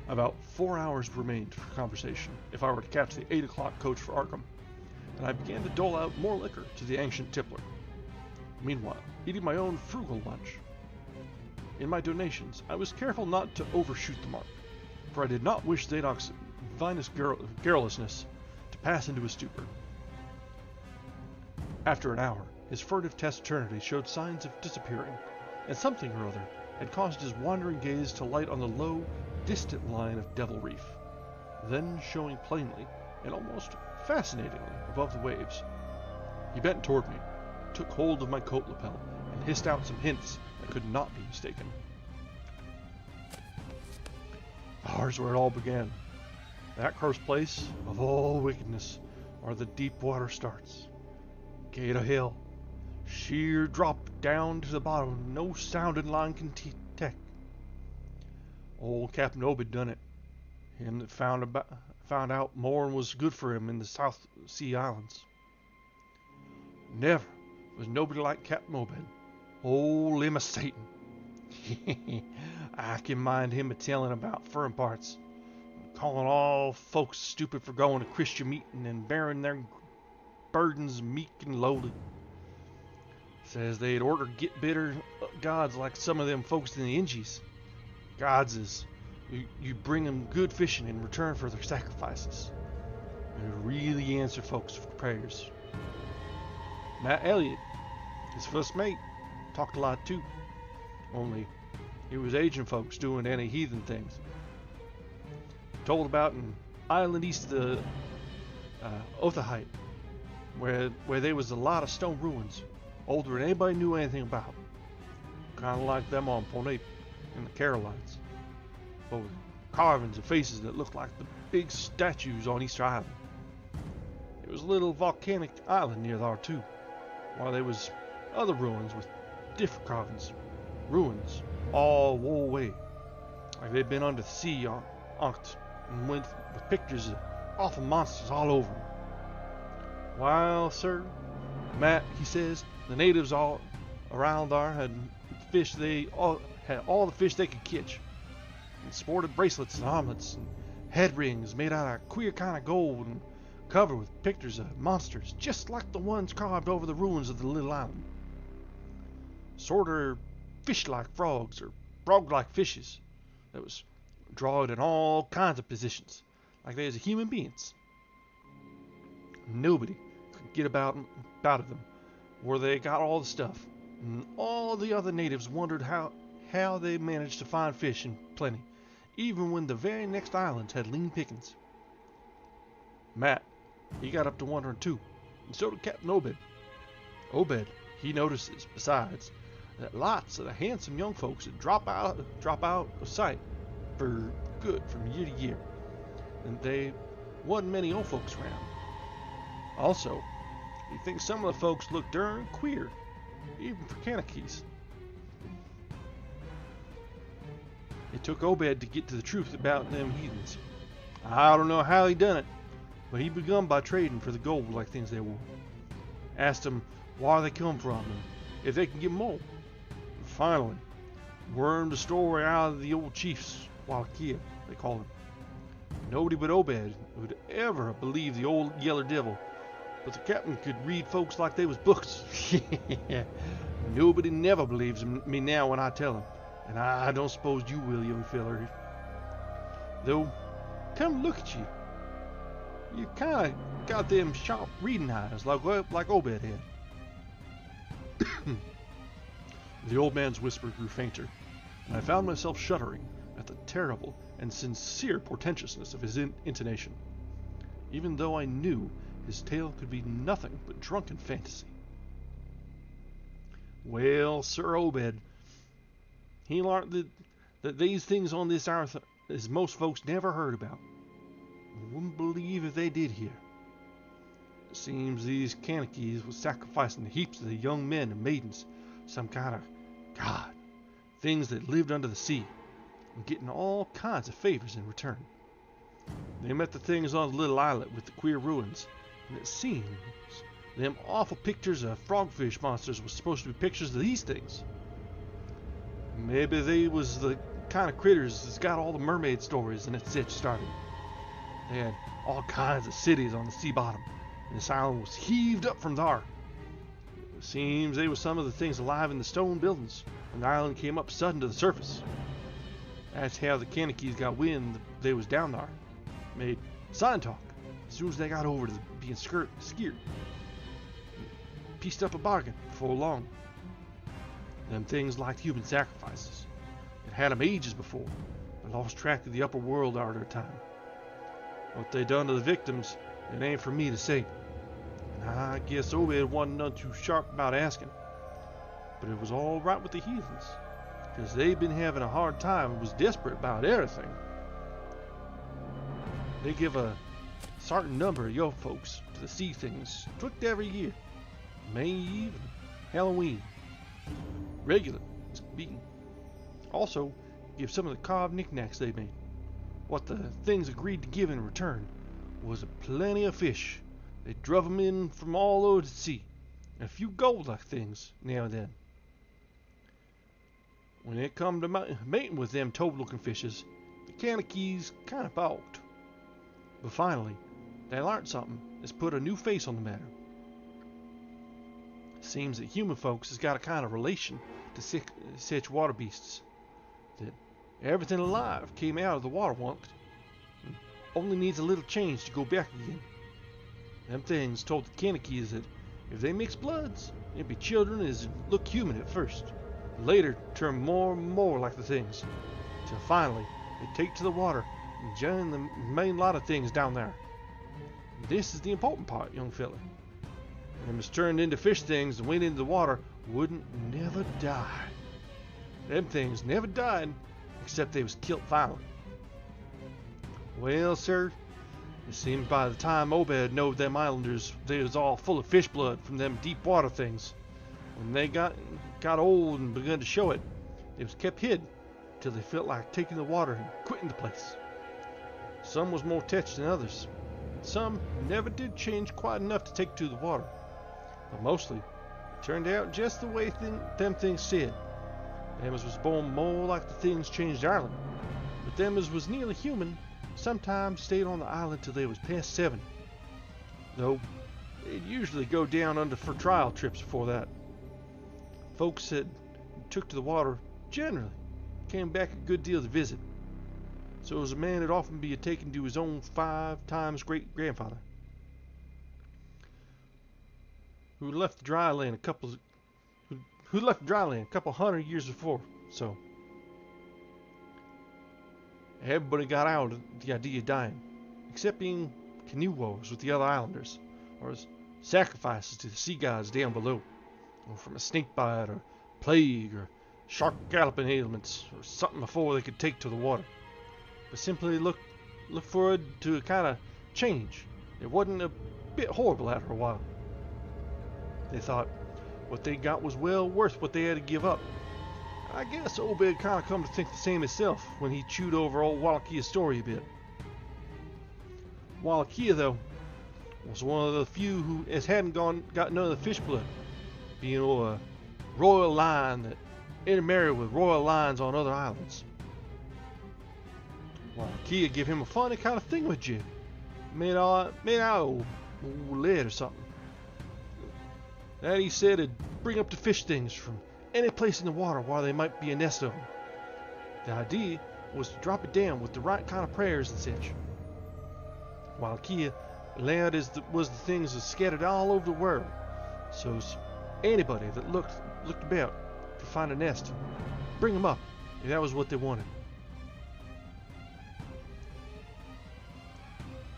About 4 hours remained for conversation, if I were to catch the 8 o'clock coach for Arkham, and I began to dole out more liquor to the ancient tippler. Meanwhile, eating my own frugal lunch. In my donations, I was careful not to overshoot the mark, for I did not wish Zadok's vinous garrulousness to pass into a stupor. After an hour, his furtive taciturnity showed signs of disappearing, and something or other had caused his wandering gaze to light on the low, distant line of Devil Reef, then showing plainly and almost fascinatingly above the waves. He bent toward me, took hold of my coat lapel, and hissed out some hints that could not be mistaken. Ours where it all began. That cursed place of all wickedness, where the deep water starts. Gate of Hill. Sheer drop down to the bottom, no sounding line can detect. Old Captain Obed done it. Him that found out more'n was good for him in the South Sea Islands. Never was nobody like Captain Obed. Old limb of Satan. I can mind him a-telling about fern parts, calling all folks stupid for going to Christian meeting and bearing their burdens meek and lowly. Says they'd orter get bitter gods like some of them folks in the Ingies. Gods is you bring them good fishing in return for their sacrifices. And really answer folks' prayers. Matt Elliott, his first mate, talked a lot too. Only he was Asian folks doing any heathen things. Told about an island east of Otaheite, where there was a lot of stone ruins, older than anybody knew anything about. Kind of like them on Ponape in the Carolines, but with carvings and faces that looked like the big statues on Easter Island. There was a little volcanic island near there too, while there was other ruins with different carvings. Ruins all wore away, like they'd been under the sea onked, and went with pictures of awful monsters all over them. While, sir, Matt, he says, the natives all around there had fish had all the fish they could catch, and sported bracelets and armlets and head rings made out of queer kind of gold and covered with pictures of monsters just like the ones carved over the ruins of the little island. Sorter fish-like frogs or frog-like fishes that was drawed in all kinds of positions, like they was human beings. Nobody could get about of them, where they got all the stuff, and all the other natives wondered how they managed to find fish in plenty, even when the very next islands had lean pickings. Matt, he got up to wondering too, and so did Captain Obed. Obed, he notices, besides, that lots of the handsome young folks would drop out of sight for good from year to year, and they wasn't many old folks around. Also, he thinks some of the folks look darn queer, even for Kanakees. It took Obed to get to the truth about them heathens. I don't know how he done it, but he begun by trading for the gold like things they were. Asked them where they come from and if they can get more. And finally, wormed the story out of the old chiefs, Wallachia, they call him. Nobody but Obed would ever believe the old yeller devil, but the captain could read folks like they was books. Nobody never believes me now when I tell him, and I don't suppose you will, young feller. Though, come look at you. You kind of got them sharp reading eyes like Obed had. The old man's whisper grew fainter, and I found myself shuddering at the terrible and sincere portentousness of his intonation, even though I knew his tale could be nothing but drunken fantasy. Well, Sir Obed, he learned that these things on this earth is most folks never heard about. Wouldn't believe if they did hear. It seems these Kanakees was sacrificing heaps of the young men and maidens, some kind of god, things that lived under the sea, and getting all kinds of favors in return. They met the things on the little islet with the queer ruins, and it seems them awful pictures of frogfish monsters was supposed to be pictures of these things. Maybe they was the kind of critters that's got all the mermaid stories and it's started. They had all kinds of cities on the sea bottom, and this island was heaved up from there. It seems they was some of the things alive in the stone buildings when the island came up sudden to the surface. That's how the Kanakees got wind that they was down there. Made sign talk as soon as they got over to being scared. Pieced up a bargain before long. Them things liked human sacrifices. It had them ages before, but lost track of the upper world at their time. What they done to the victims, it ain't for me to say. And I guess Obed wasn't none too sharp about asking. But it was all right with the heathens, because they'd been having a hard time and was desperate about everything. They give a certain number of young folks to the sea things twict every year. May Eve and Halloween. Regular speaking. Also, give some of the carved knickknacks they made. What the things agreed to give in return was a plenty of fish. They drove 'em in from all over the sea, and a few gold-like things now and then. When it come to mating with them toad-looking fishes, the Kanakees kind of balked. But finally, they learned something that's put a new face on the matter. Seems that human folks has got a kind of relation to such water beasts. That everything alive came out of the water once, and only needs a little change to go back again. Them things told the Kanakees that if they mix bloods, it'd be children as look human at first, later turn more and more like the things, till finally they take to the water and join the main lot of things down there. And this is the important part, young fella. Them was turned into fish things and went into the water wouldn't never die. Them things never died except they was killed violent. Well, sir, it seems by the time Obed knowed them islanders, they was all full of fish blood from them deep water things. When they got old and begun to show it, they was kept hid till they felt like taking the water and quitting the place. Some was more touched than others. Some never did change quite enough to take to the water. But mostly, it turned out just the way them things said. Them as was born more like the things changed Ireland. But them as was nearly human sometimes stayed on the island till they was past 70. Though, they'd usually go down under for trial trips before that. Folks that took to the water generally came back a good deal to visit. So it was a man that'd often be taken to his own 5 times great-grandfather, who left the dry land a couple hundred years before. So everybody got out of the idea of dying, except being canoe wars with the other islanders, or as sacrifices to the sea gods down below, or from a snake bite, or plague, or shark galloping ailments, or something before they could take to the water. But simply look forward to a kind of change. It wasn't a bit horrible after a while. They thought what they got was well worth what they had to give up. I guess Obed kind of come to think the same himself when he chewed over old Wallachie's story a bit. Wallachia, though, was one of the few who hadn't got none of the fish blood, being a royal line that intermarried with royal lines on other islands. Wallachia give him a funny kind of thingamajig, made out of lead or something. That he said would bring up the fish things from any place in the water where there might be a nest of them. The idea was to drop it down with the right kind of prayers and such. Wallachia allowed was the things was scattered all over the world, so anybody that looked about could find a nest, bring them up if that was what they wanted.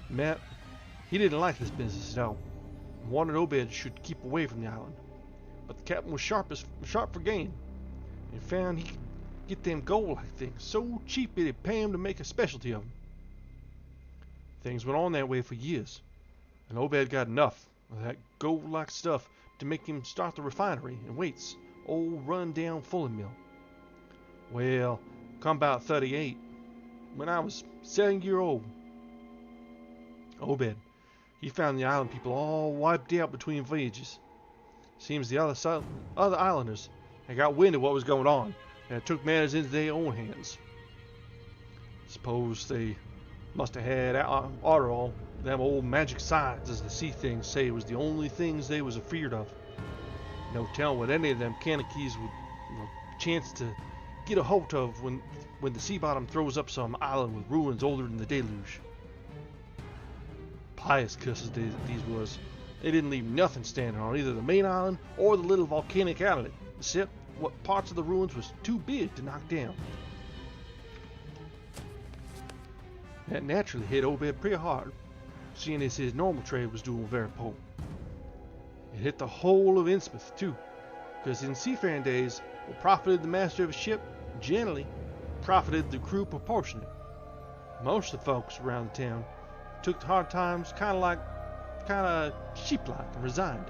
Matt, he didn't like this business at all, and wanted Obed should keep away from the island. But the captain was sharp for gain, and found he could get them gold-like things so cheap it'd pay him to make a specialty of them. Things went on that way for years, and Obed got enough of that gold-like stuff to make him start the refinery in Waits, old run-down fulling mill. Well, come about 38, when I was 7-year-old, Obed, he found the island people all wiped out between voyages. Seems the other islanders had got wind of what was going on and took matters into their own hands. Suppose they must have had after all them old magic signs, as the sea things say was the only things they was afeared of. No telling what any of them Kanakees would chance to get a hold of when the sea bottom throws up some island with ruins older than the deluge. Pious cusses these was. They didn't leave nothing standing on either the main island or the little volcanic outlet, except what parts of the ruins was too big to knock down. That naturally hit Obed pretty hard, seeing as his normal trade was doing very poor. It hit the whole of Innsmouth too, because in seafaring days, what profited the master of a ship generally profited the crew proportionate. Most of the folks around the town took the hard times kind of sheep-like and resigned.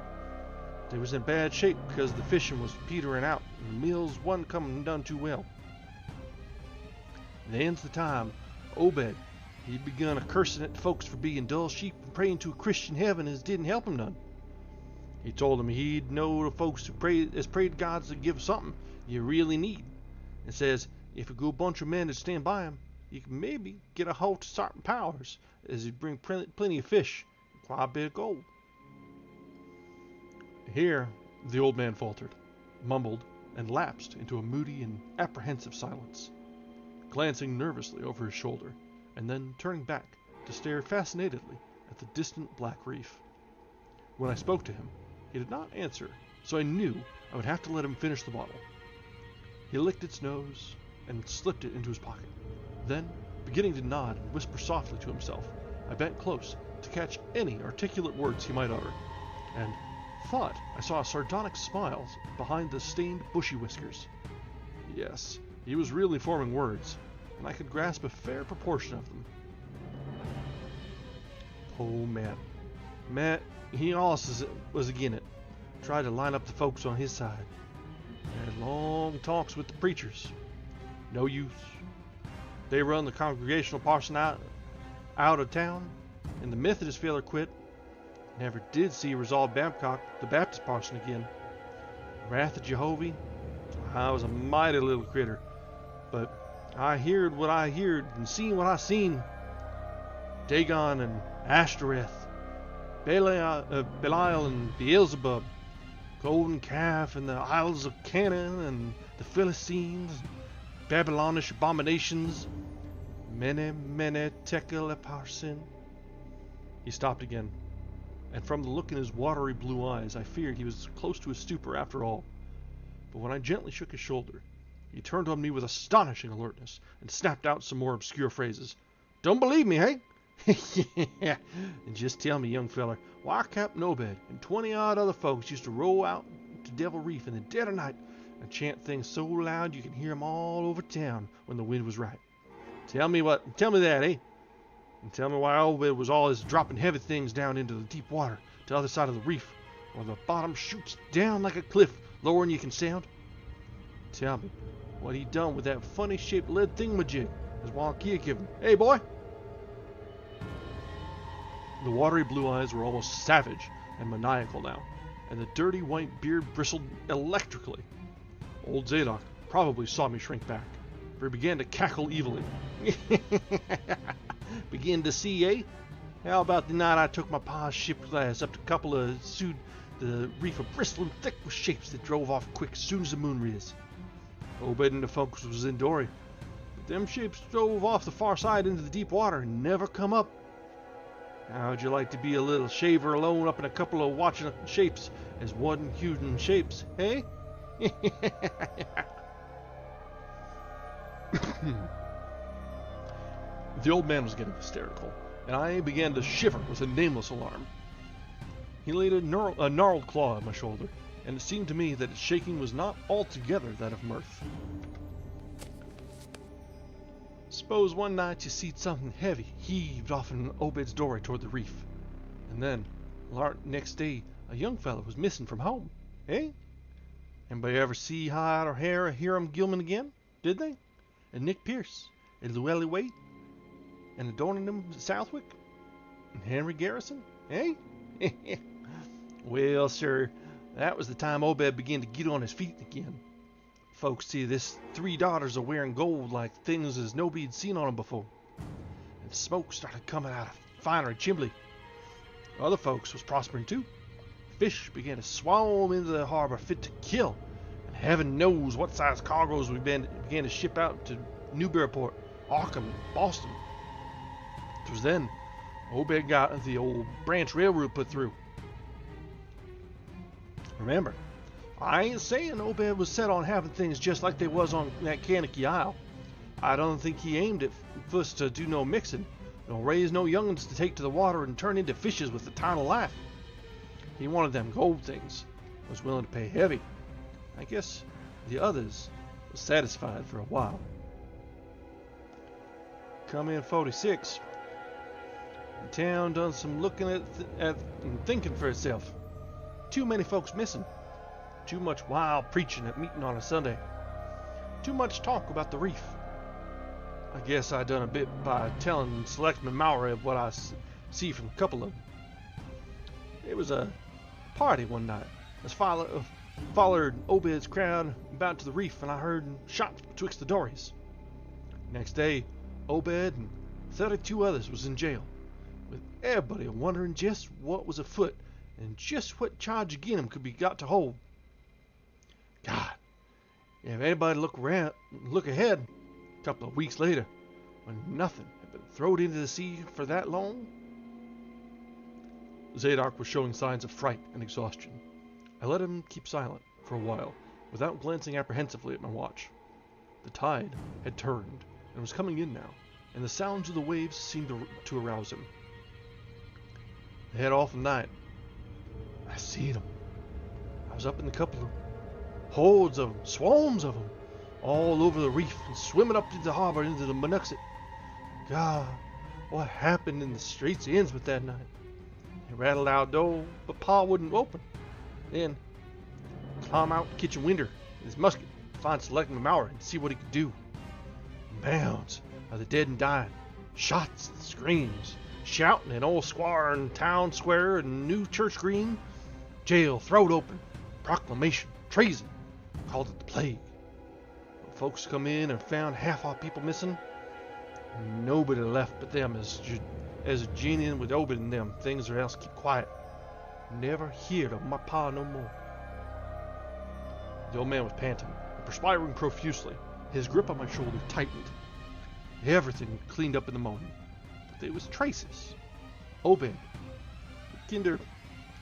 They was in bad shape because the fishing was petering out and the mills wasn't coming done too well. Then's the time Obed, he'd begun a-cursing at the folks for being dull sheep and praying to a Christian heaven as didn't help him none. He told them he'd know the folks who prayed gods to give something you really need, and says if a good bunch of men to stand by him, you can maybe get a hold to certain powers, as he'd bring plenty of fish and quite a bit of gold. Here, the old man faltered, mumbled, and lapsed into a moody and apprehensive silence, glancing nervously over his shoulder, and then turning back to stare fascinatedly at the distant black reef. When I spoke to him, he did not answer, so I knew I would have to let him finish the bottle. He licked its nose and slipped it into his pocket. Then, beginning to nod and whisper softly to himself, I bent close to catch any articulate words he might utter, and thought I saw a sardonic smile behind the stained bushy whiskers. Yes, he was really forming words, and I could grasp a fair proportion of them. Oh, Matt, he also was agin it. Tried to line up the folks on his side. Had long talks with the preachers. No use. They run the congregational parson out of town, and the Methodist feller quit. Never did see Resolve Babcock, the Baptist parson, again. Wrath of Jehovah, I was a mighty little critter, but I heard what I heard and seen what I seen. Dagon and Ashtoreth, Belial and Beelzebub, Golden Calf and the Isles of Canaan and the Philistines, Babylonish abominations, Mene Tekel Eparsin. He stopped again, and from the look in his watery blue eyes, I feared he was close to a stupor after all. But when I gently shook his shoulder, he turned on me with astonishing alertness and snapped out some more obscure phrases. Don't believe me, hey? Yeah, and just tell me, young feller, why Captain Obed and 20-odd other folks used to row out to Devil Reef in the dead of night and chant things so loud you could hear 'em all over town when the wind was right. Tell me that, eh? And tell me why Obed was always dropping heavy things down into the deep water to the other side of the reef, where the bottom shoots down like a cliff lower than you can sound. Tell me what he done with that funny-shaped lead thingamajig as Wallachia give him. Hey, boy! The watery blue eyes were almost savage and maniacal now, and the dirty white beard bristled electrically. Old Zadok probably saw me shrink back, for he began to cackle evilly. Begin to see, eh? How about the night I took my pa's ship glass up to a couple of sued the reef of bristling thick with shapes that drove off quick as soon as the moon riz. Obed and the folks was in dory, but them shapes drove off the far side into the deep water and never come up. How'd you like to be a little shaver alone up in a couple of watching shapes as one human shapes, hey? The old man was getting hysterical, and I began to shiver with a nameless alarm. He laid a gnarled claw on my shoulder, and it seemed to me that its shaking was not altogether that of mirth. Suppose one night you seed something heavy heaved off in Obed's dory toward the reef, and then, next day, a young fellow was missing from home, eh? Anybody ever see Hyde or Hiram Gilman again? Did they? And Nick Pierce, and Llewellyn Waite, and Adoniram Southwick, and Henry Garrison, eh? Well, sir, that was the time Obed began to get on his feet again. Folks see this 3 daughters are wearing gold like things as nobody'd seen on them before, and smoke started coming out of finery chimney. Other folks was prospering too. Fish began to swarm into the harbor fit to kill, and heaven knows what size cargoes we began to ship out to Newburyport, Arkham, and Boston. It was then Obed got the old branch railroad put through. Remember, I ain't saying Obed was set on having things just like they was on that Kankakee Isle. I don't think he aimed at first to do no mixing, nor raise no young'uns to take to the water and turn into fishes with the time of life. He wanted them gold things, was willing to pay heavy. I guess the others was satisfied for a while. Come in 46. The town done some looking at and thinking for itself. Too many folks missing. Too much wild preaching at meeting on a Sunday. Too much talk about the reef. I guess I done a bit by telling Selectman Maury of what I see from a couple of them. It was a party one night, as Followed Obed's crowd about to the reef, and I heard shots betwixt the dories. Next day, Obed and 32 others was in jail, with everybody wondering just what was afoot and just what charge agin him could be got to hold. God, if anybody look ahead, a couple of weeks later, when nothing had been thrown into the sea for that long. Zadok was showing signs of fright and exhaustion. I let him keep silent for a while, without glancing apprehensively at my watch. The tide had turned and was coming in now, and the sounds of the waves seemed to arouse him. They had all from night. I seen them. I was up in the couple of hordes of them, swarms of them, all over the reef and swimming up into the harbor into the Monuxet. God, what happened in the streets of Innsmouth that night? He rattled out door, but Pa wouldn't open. Then, climb out the kitchen window with his musket to find Selectman Maurer and see what he could do. Mounds of the dead and dying, shots and screams, shouting in old square and town square and new church green. Jail throwed open, proclamation, treason, called it the plague. When folks come in and found half our people missing, nobody left but them as Jeannie with Obed and them, things or else keep quiet. Never heard of my pa no more. The old man was panting and perspiring profusely. His grip on my shoulder tightened. Everything cleaned up in the morning, but there was traces. Obed, Kinder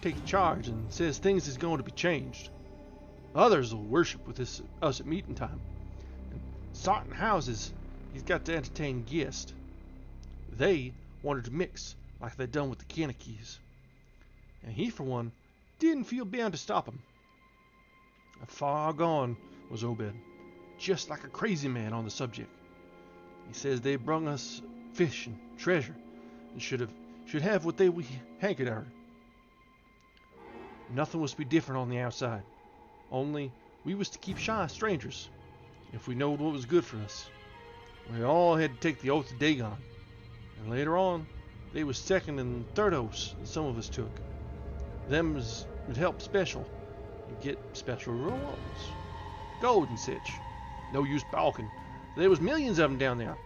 takes charge and says things is going to be changed. Others will worship with us at meeting time. And certain houses, he's got to entertain guests. They wanted to mix like they done with the Kanakees. And he, for one, didn't feel bound to stop him. Far gone was Obed, just like a crazy man on the subject. He says they brung us fish and treasure, and should have what we hankered after. Nothing was to be different on the outside, only we was to keep shy of strangers, if we knowed what was good for us. We all had to take the oath of Dagon, and later on, they was second and third oaths that some of us took. Them would help special, and get special rewards. Gold and such. No use balking. There was millions of them down there.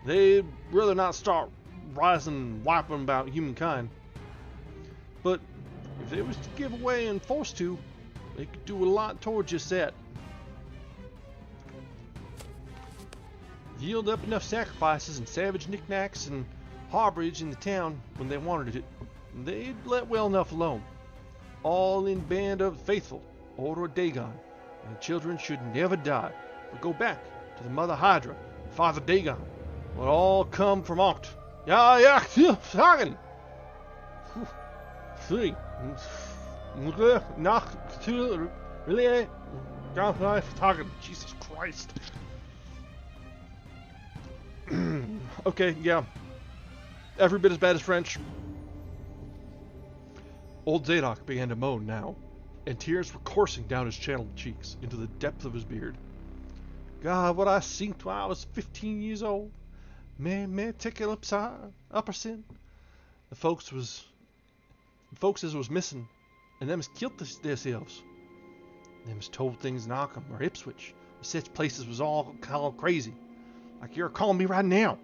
They'd rather not start rising and wiping about humankind. But if they was to give away and forced to, they could do a lot toward just that. Yield up enough sacrifices and savage knickknacks and harborage in the town when they wanted it, and they'd let well enough alone. All in band of faithful, order of Dagon, and the children should never die, but go back to the Mother Hydra and Father Dagon. Will all come from Oct. Ja, sagen. Three. Nach two. Really? Jesus Christ. Okay, yeah. Every bit as bad as French. Old Zadok began to moan now, and tears were coursing down his channeled cheeks into the depth of his beard. God, what I seen when I was 15 years old. Man, take it upper sin. The folks as was missing, and them as killed themselves. Them as told things in Arkham or Ipswich, or such places was all crazy, like you're calling me right now.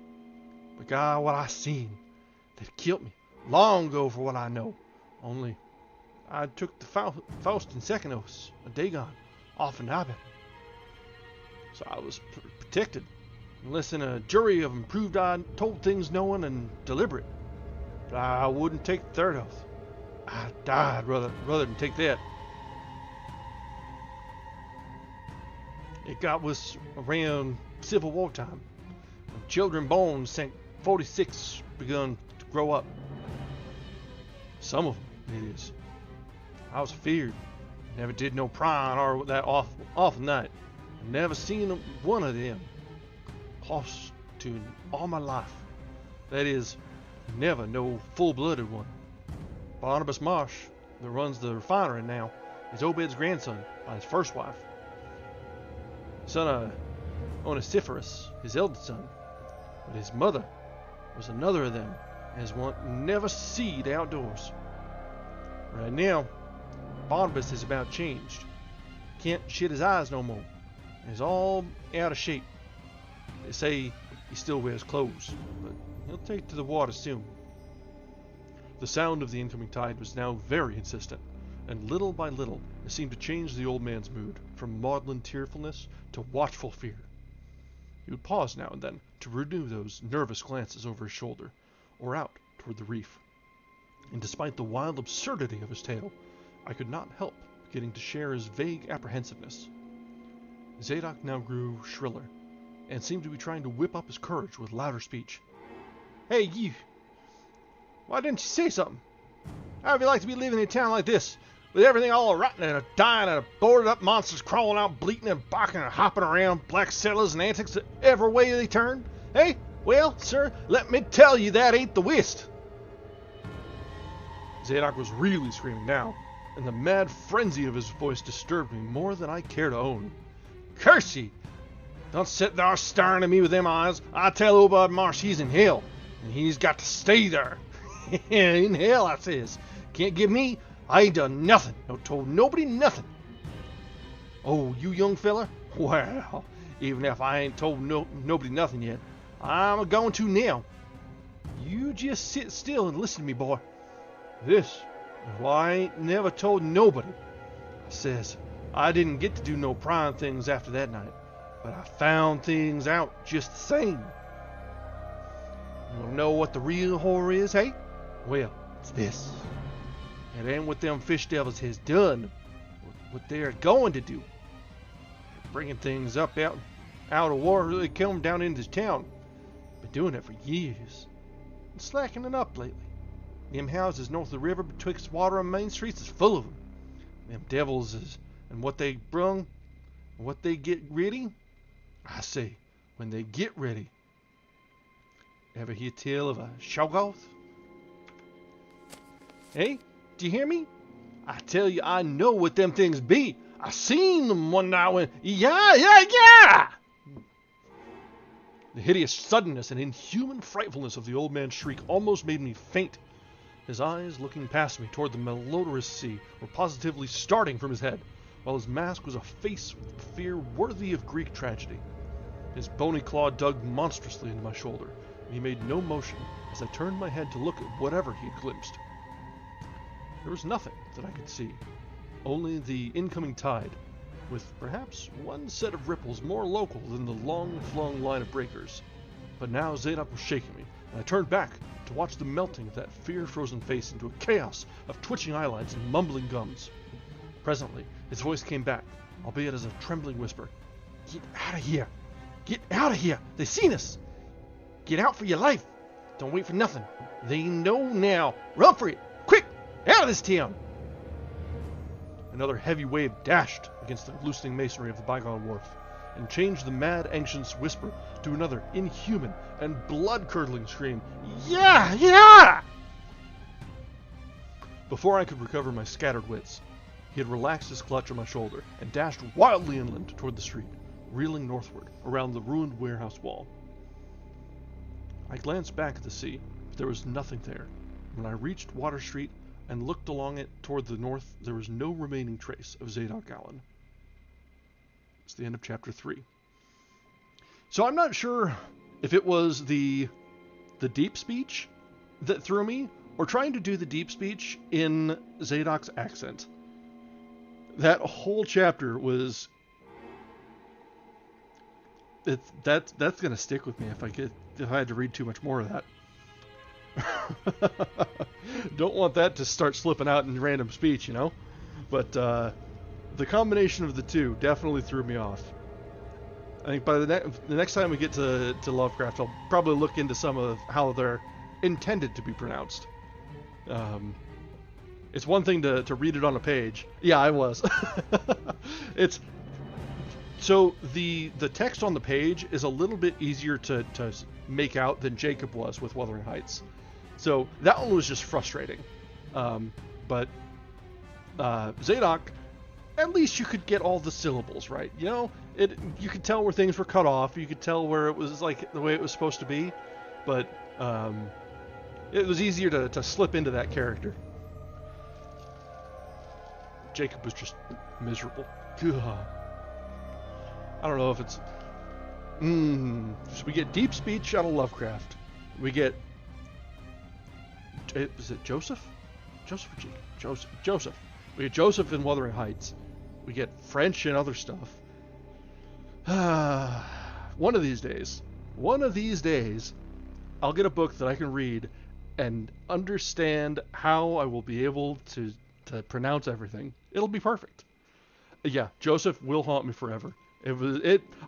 But God, what I seen, they'd killed me long ago for what I know. Only I took the Faust and second oaths of Dagon off in Abed. So I was protected, unless in a jury of improved I told things knowing and deliberate. But I wouldn't take the third oath. I died rather than take that. It was around Civil War time, when children born since 46 begun to grow up. Some of them, it is. I was feared. Never did no prying or that awful night. Never seen one of them close to all my life. That is, never no full-blooded one. Barnabas Marsh, that runs the refinery now, is Obed's grandson by his first wife. Son of Onesiphorus, his eldest son. But his mother was another of them, as one never see the outdoors. Right now, Barnabas is about changed. can't shut his eyes no more. He's all out of shape. They say he still wears clothes, but he'll take to the water soon. The sound of the incoming tide was now very insistent, and little by little it seemed to change the old man's mood from maudlin tearfulness to watchful fear. He would pause now and then to renew those nervous glances over his shoulder or out toward the reef. And despite the wild absurdity of his tale, I could not help getting to share his vague apprehensiveness. Zadok now grew shriller, and seemed to be trying to whip up his courage with louder speech. "Hey, you! Why didn't you say something? How would you like to be living in a town like this, with everything all rotten and dying and boarded up monsters crawling out, bleating and barking and hopping around, black settlers and antics every way they turn? Hey, well, sir, let me tell you that ain't the whist." Zadok was really screaming now, and the mad frenzy of his voice disturbed me more than I care to own. "Curse ye! Don't sit there staring at me with them eyes. I tell old Bud Marsh he's in hell, and he's got to stay there. In hell, I says. Can't give me. I ain't done nothing. No told nobody nothing." "Oh, you young feller? Well, even if I ain't told nobody nothing yet, I'm a-going to now. You just sit still and listen to me, boy. This is why I ain't never told nobody. I says, I didn't get to do no prying things after that night, but I found things out just the same. You wanna know what the real horror is, hey? Well, it's this. It ain't what them fish devils has done, what they're going to do. They're bringing things up out of water, they come down into town. Been doing it for years. And slackening up lately. Them houses north of the river betwixt water and main streets is full of them. Them devils is, and what they brung, and what they get ready. I say, when they get ready. Ever hear tell of a Shoggoth? Hey, do you hear me? I tell you, I know what them things be. I seen them one night when, yeah! The hideous suddenness and inhuman frightfulness of the old man's shriek almost made me faint. His eyes, looking past me toward the malodorous sea, were positively starting from his head, while his mask was a face with fear worthy of Greek tragedy. His bony claw dug monstrously into my shoulder, and he made no motion as I turned my head to look at whatever he had glimpsed. There was nothing that I could see, only the incoming tide, with perhaps one set of ripples more local than the long-flung line of breakers. But now Zadok was shaking me, and I turned back to watch the melting of that fear-frozen face into a chaos of twitching eyelids and mumbling gums. Presently, his voice came back, albeit as a trembling whisper. "Get out of here! Get out of here! They've seen us! Get out for your life! Don't wait for nothing! They know now! Run for it! Quick! Out of this town!" Another heavy wave dashed against the loosening masonry of the bygone wharf, and changed the mad, anxious whisper to another inhuman and blood-curdling scream. Yeah! Before I could recover my scattered wits, he had relaxed his clutch on my shoulder and dashed wildly inland toward the street, reeling northward around the ruined warehouse wall. I glanced back at the sea, but there was nothing there. When I reached Water Street and looked along it toward the north, there was no remaining trace of Zadok Allen. It's the end of chapter 3. So I'm not sure if it was the deep speech that threw me, or trying to do the deep speech in Zadok's accent. That whole chapter was... That's gonna stick with me if I had to read too much more of that. Don't want that to start slipping out in random speech, you know? But the combination of the two definitely threw me off. I think by the next time we get to Lovecraft, I'll probably look into some of how they're intended to be pronounced. It's one thing to read it on a page. Yeah, I was. It's so the text on the page is a little bit easier to make out than Jacob was with Wuthering Heights. So that one was just frustrating. But Zadok, at least you could get all the syllables right. You know, you could tell where things were cut off. You could tell where it was like the way it was supposed to be. But it was easier to slip into that character. Jacob was just miserable. God. I don't know if it's... So we get deep speech out of Lovecraft. We get... Is it Joseph? Joseph or Jacob? Joseph. We get Joseph in Wuthering Heights. We get French and other stuff. One of these days, I'll get a book that I can read and understand how I will be able to pronounce everything. It'll be perfect. Yeah, Joseph will haunt me forever.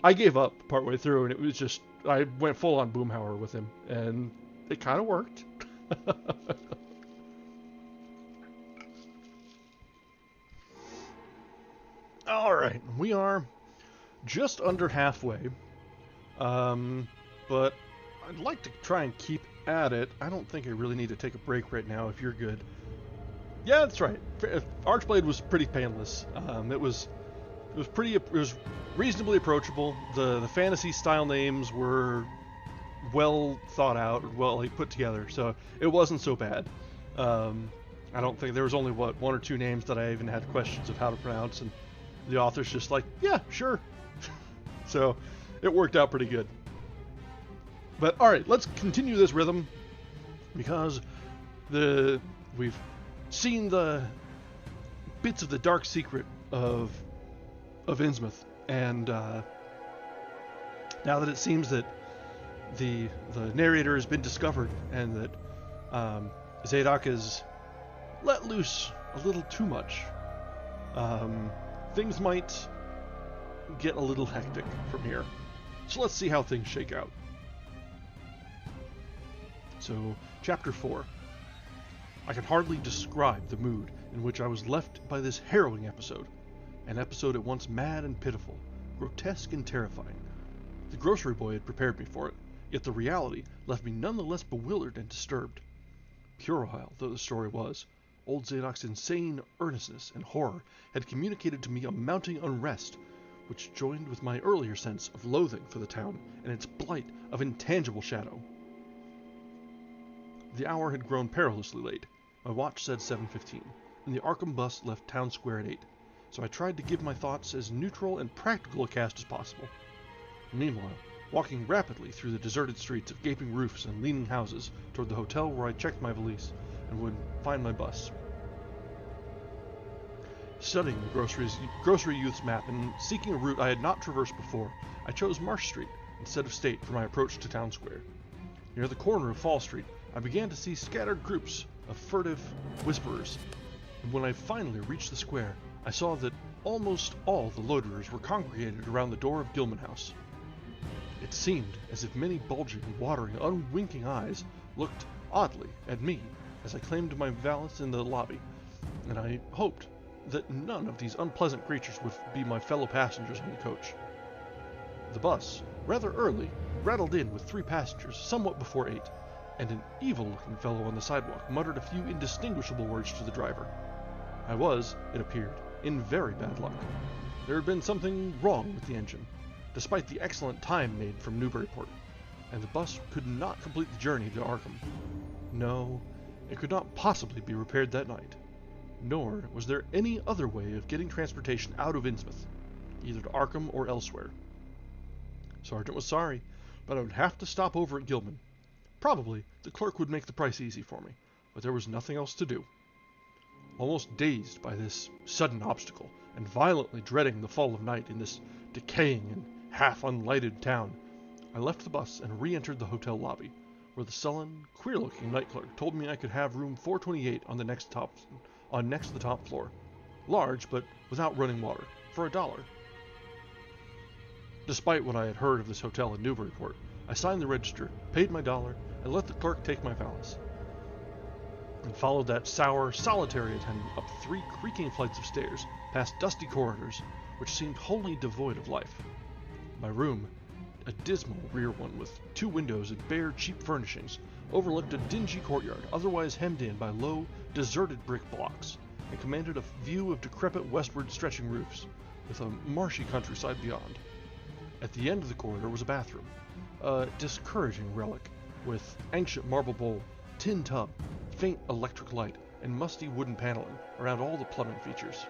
I gave up partway through, and it was just, I went full on Boomhauer with him, and it kind of worked. Alright, we are just under halfway, but I'd like to try and keep at it. I don't think I really need to take a break right now if you're good. Yeah, that's right. Archblade was pretty painless. It was reasonably approachable. The fantasy style names were well thought out, well put together, so it wasn't so bad. I don't think there was only one or two names that I even had questions of how to pronounce, and the author's just like, yeah, sure. So it worked out pretty good. But all right, let's continue this rhythm, because we've seen the bits of the dark secret of Innsmouth, and now that it seems that the narrator has been discovered, and that Zadok is let loose a little too much, things might get a little hectic from here. So let's see how things shake out. So, Chapter 4. I can hardly describe the mood in which I was left by this harrowing episode. An episode at once mad and pitiful, grotesque and terrifying. The grocery boy had prepared me for it, yet the reality left me none the less bewildered and disturbed. Puerile though the story was, old Zadok's insane earnestness and horror had communicated to me a mounting unrest, which joined with my earlier sense of loathing for the town and its blight of intangible shadow. The hour had grown perilously late. My watch said 7:15, and the Arkham bus left Town Square at 8, so I tried to give my thoughts as neutral and practical a cast as possible. Meanwhile, walking rapidly through the deserted streets of gaping roofs and leaning houses toward the hotel where I checked my valise and would find my bus. Studying the grocery youth's map and seeking a route I had not traversed before, I chose Marsh Street instead of State for my approach to Town Square. Near the corner of Fall Street, I began to see scattered groups of furtive whisperers, and when I finally reached the square, I saw that almost all the loiterers were congregated around the door of Gilman House. It seemed as if many bulging, watering, unwinking eyes looked oddly at me as I claimed my valise in the lobby, and I hoped that none of these unpleasant creatures would be my fellow passengers on the coach. The bus, rather early, rattled in with 3 passengers somewhat before 8, and an evil-looking fellow on the sidewalk muttered a few indistinguishable words to the driver. I was, it appeared, in very bad luck. There had been something wrong with the engine, despite the excellent time made from Newburyport, and the bus could not complete the journey to Arkham. No, it could not possibly be repaired that night, nor was there any other way of getting transportation out of Innsmouth, either to Arkham or elsewhere. Sergeant was sorry, but I would have to stop over at Gilman. Probably the clerk would make the price easy for me, but there was nothing else to do. Almost dazed by this sudden obstacle, and violently dreading the fall of night in this decaying and half-unlighted town, I left the bus and re-entered the hotel lobby, where the sullen, queer-looking night clerk told me I could have room 428 next to the top floor, large but without running water, for $1. Despite what I had heard of this hotel in Newburyport, I signed the register, paid my $1, and let the clerk take my valise, and followed that sour, solitary attendant up 3 creaking flights of stairs, past dusty corridors, which seemed wholly devoid of life. My room, a dismal rear one with 2 windows and bare, cheap furnishings, overlooked a dingy courtyard, otherwise hemmed in by low, deserted brick blocks, and commanded a view of decrepit westward stretching roofs, with a marshy countryside beyond. At the end of the corridor was a bathroom, a discouraging relic, with ancient marble bowl, tin tub, faint electric light, and musty wooden paneling around all the plumbing features.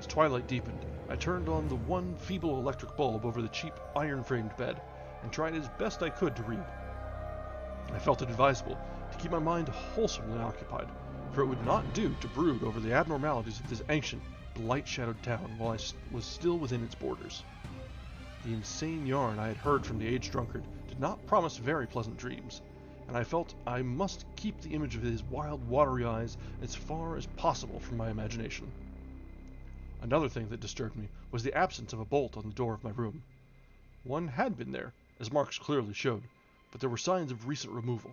As twilight deepened, I turned on the one feeble electric bulb over the cheap iron-framed bed and tried as best I could to read. I felt it advisable to keep my mind wholesomely occupied, for it would not do to brood over the abnormalities of this ancient, blight-shadowed town while I was still within its borders. The insane yarn I had heard from the aged drunkard did not promise very pleasant dreams, and I felt I must keep the image of his wild, watery eyes as far as possible from my imagination. Another thing that disturbed me was the absence of a bolt on the door of my room. One had been there, as marks clearly showed, but there were signs of recent removal.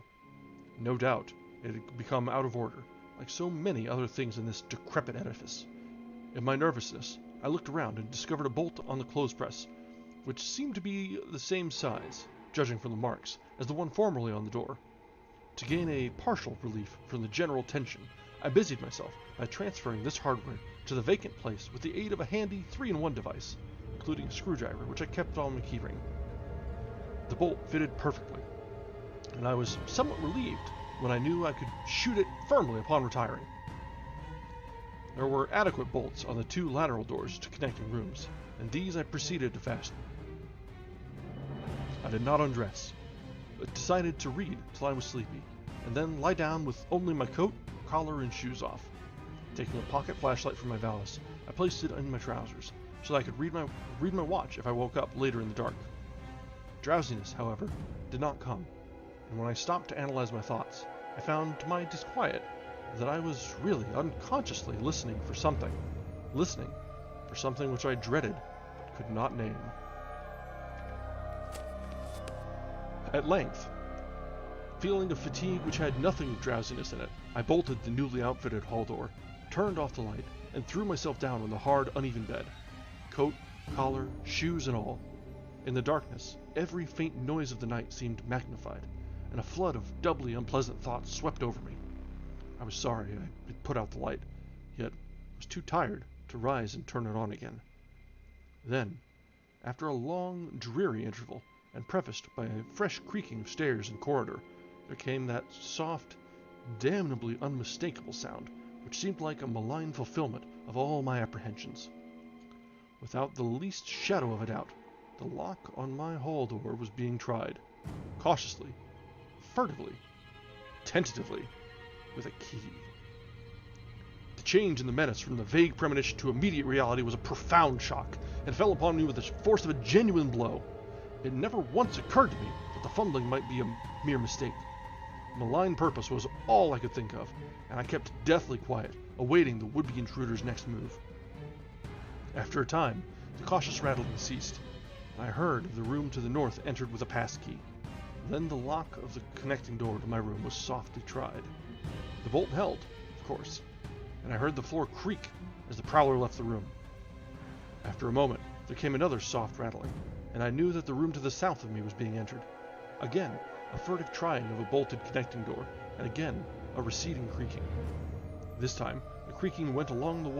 No doubt it had become out of order, like so many other things in this decrepit edifice. In my nervousness, I looked around and discovered a bolt on the clothes press, which seemed to be the same size, judging from the marks, as the one formerly on the door. To gain a partial relief from the general tension, I busied myself by transferring this hardware to the vacant place with the aid of a handy 3-in-1 device, including a screwdriver which I kept on my keyring. The bolt fitted perfectly, and I was somewhat relieved when I knew I could shoot it firmly upon retiring. There were adequate bolts on the 2 lateral doors to connecting rooms, and these I proceeded to fasten. I did not undress, but decided to read till I was sleepy, and then lie down with only my coat, collar, and shoes off. Taking a pocket flashlight from my valise, I placed it in my trousers, so that I could read my watch if I woke up later in the dark. Drowsiness, however, did not come, and when I stopped to analyze my thoughts, I found to my disquiet that I was really unconsciously listening for something which I dreaded but could not name. At length, feeling a fatigue which had nothing of drowsiness in it, I bolted the newly outfitted hall door, turned off the light, and threw myself down on the hard, uneven bed. Coat, collar, shoes, and all. In the darkness, every faint noise of the night seemed magnified, and a flood of doubly unpleasant thoughts swept over me. I was sorry I had put out the light, yet was too tired to rise and turn it on again. Then, after a long, dreary interval, and prefaced by a fresh creaking of stairs and corridor, there came that soft, damnably unmistakable sound, which seemed like a malign fulfillment of all my apprehensions. Without the least shadow of a doubt, the lock on my hall door was being tried, cautiously, furtively, tentatively, with a key. The change in the menace from the vague premonition to immediate reality was a profound shock, and fell upon me with the force of a genuine blow. It never once occurred to me that the fumbling might be a mere mistake. Malign purpose was all I could think of, and I kept deathly quiet, awaiting the would-be intruder's next move. After a time, the cautious rattling ceased, and I heard the room to the north entered with a passkey. Then the lock of the connecting door to my room was softly tried. The bolt held, of course, and I heard the floor creak as the prowler left the room. After a moment, there came another soft rattling, and I knew that the room to the south of me was being entered. Again, a furtive trying of a bolted connecting door, and again, a receding creaking. This time, the creaking went along the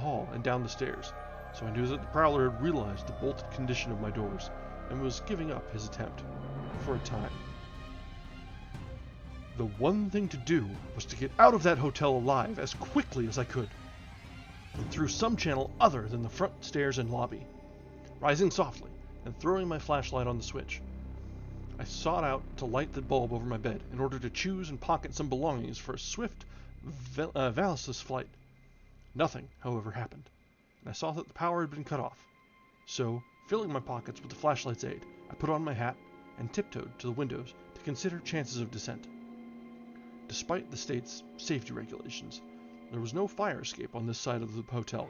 hall, and down the stairs, so I knew that the prowler had realized the bolted condition of my doors, and was giving up his attempt, for a time. The one thing to do was to get out of that hotel alive as quickly as I could, and through some channel other than the front stairs and lobby. Rising softly, and throwing my flashlight on the switch, I sought out to light the bulb over my bed in order to choose and pocket some belongings for a swift, valueless flight. Nothing, however, happened, and I saw that the power had been cut off. So, filling my pockets with the flashlight's aid, I put on my hat and tiptoed to the windows to consider chances of descent. Despite the state's safety regulations, there was no fire escape on this side of the hotel,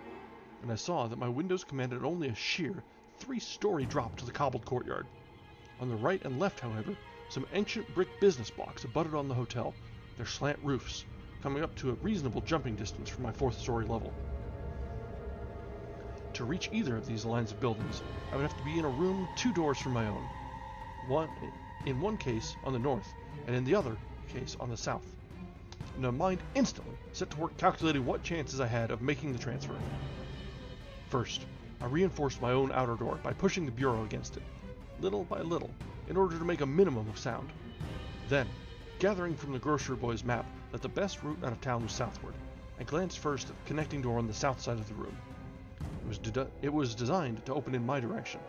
and I saw that my windows commanded only a sheer 3-story drop to the cobbled courtyard. On the right and left, however, some ancient brick business blocks abutted on the hotel, their slant roofs coming up to a reasonable jumping distance from my 4th-story level. To reach either of these lines of buildings, I would have to be in a room 2 doors from my own, in one case on the north, and in the other case on the south. And my mind instantly set to work calculating what chances I had of making the transfer. First, I reinforced my own outer door by pushing the bureau against it, little by little, in order to make a minimum of sound. Then, gathering from the grocery boy's map that the best route out of town was southward, I glanced first at the connecting door on the south side of the room. It was designed to open in my direction.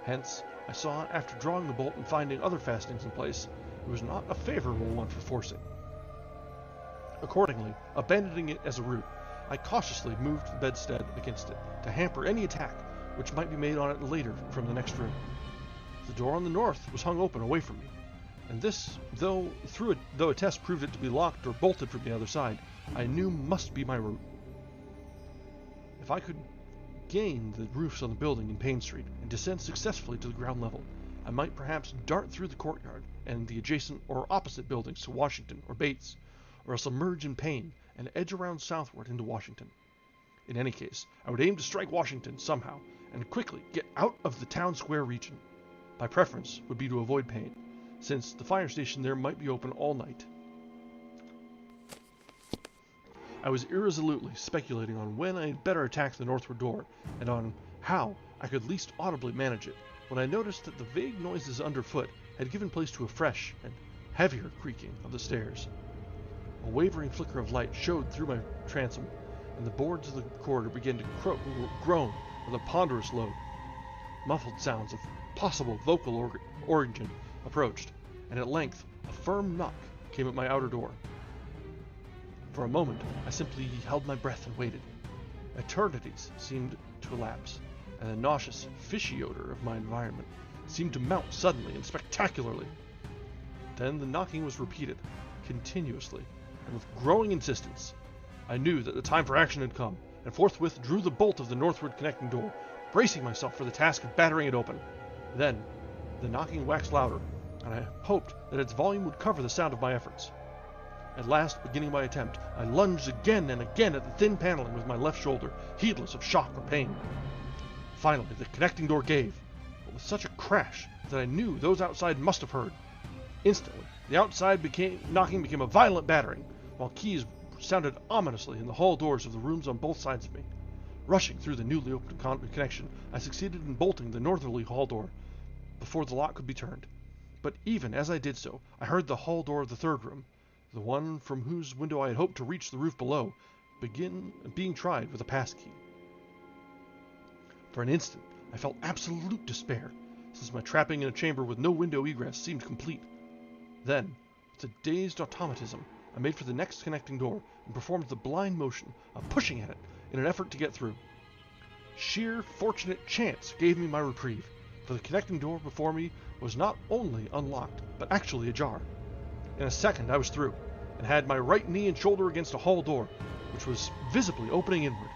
Hence, I saw, after drawing the bolt and finding other fastenings in place, it was not a favorable one for forcing. Accordingly, abandoning it as a route, I cautiously moved the bedstead against it to hamper any attack which might be made on it later from the next room. The door on the north was hung open away from me, and this, though a test proved it to be locked or bolted from the other side, I knew must be my route. If I could gain the roofs on the building in Payne Street and descend successfully to the ground level, I might perhaps dart through the courtyard and the adjacent or opposite buildings to Washington or Bates, or else emerge in Payne and edge around southward into Washington. In any case, I would aim to strike Washington somehow and quickly get out of the town square region. My preference would be to avoid Payne, since the fire station there might be open all night. I was irresolutely speculating on when I had better attack the northward door, and on how I could least audibly manage it, when I noticed that the vague noises underfoot had given place to a fresh and heavier creaking of the stairs. A wavering flicker of light showed through my transom, and the boards of the corridor began to groan with a ponderous load. Muffled sounds of possible vocal origin approached, and at length a firm knock came at my outer door. For a moment, I simply held my breath and waited. Eternities seemed to elapse, and the nauseous, fishy odor of my environment seemed to mount suddenly and spectacularly. Then the knocking was repeated, continuously, and with growing insistence. I knew that the time for action had come, and forthwith drew the bolt of the northward connecting door, bracing myself for the task of battering it open. Then, the knocking waxed louder, and I hoped that its volume would cover the sound of my efforts. At last, beginning my attempt, I lunged again and again at the thin paneling with my left shoulder, heedless of shock or pain. Finally, the connecting door gave, but with such a crash that I knew those outside must have heard. Instantly, the outside knocking became a violent battering, while keys sounded ominously in the hall doors of the rooms on both sides of me. Rushing through the newly opened connection, I succeeded in bolting the northerly hall door before the lock could be turned. But even as I did so, I heard the hall door of the third room, the one from whose window I had hoped to reach the roof below, being tried with a passkey. For an instant, I felt absolute despair, since my trapping in a chamber with no window egress seemed complete. Then, with a dazed automatism, I made for the next connecting door and performed the blind motion of pushing at it in an effort to get through. Sheer fortunate chance gave me my reprieve, for the connecting door before me was not only unlocked, but actually ajar. In a second I was through, and had my right knee and shoulder against a hall door, which was visibly opening inward.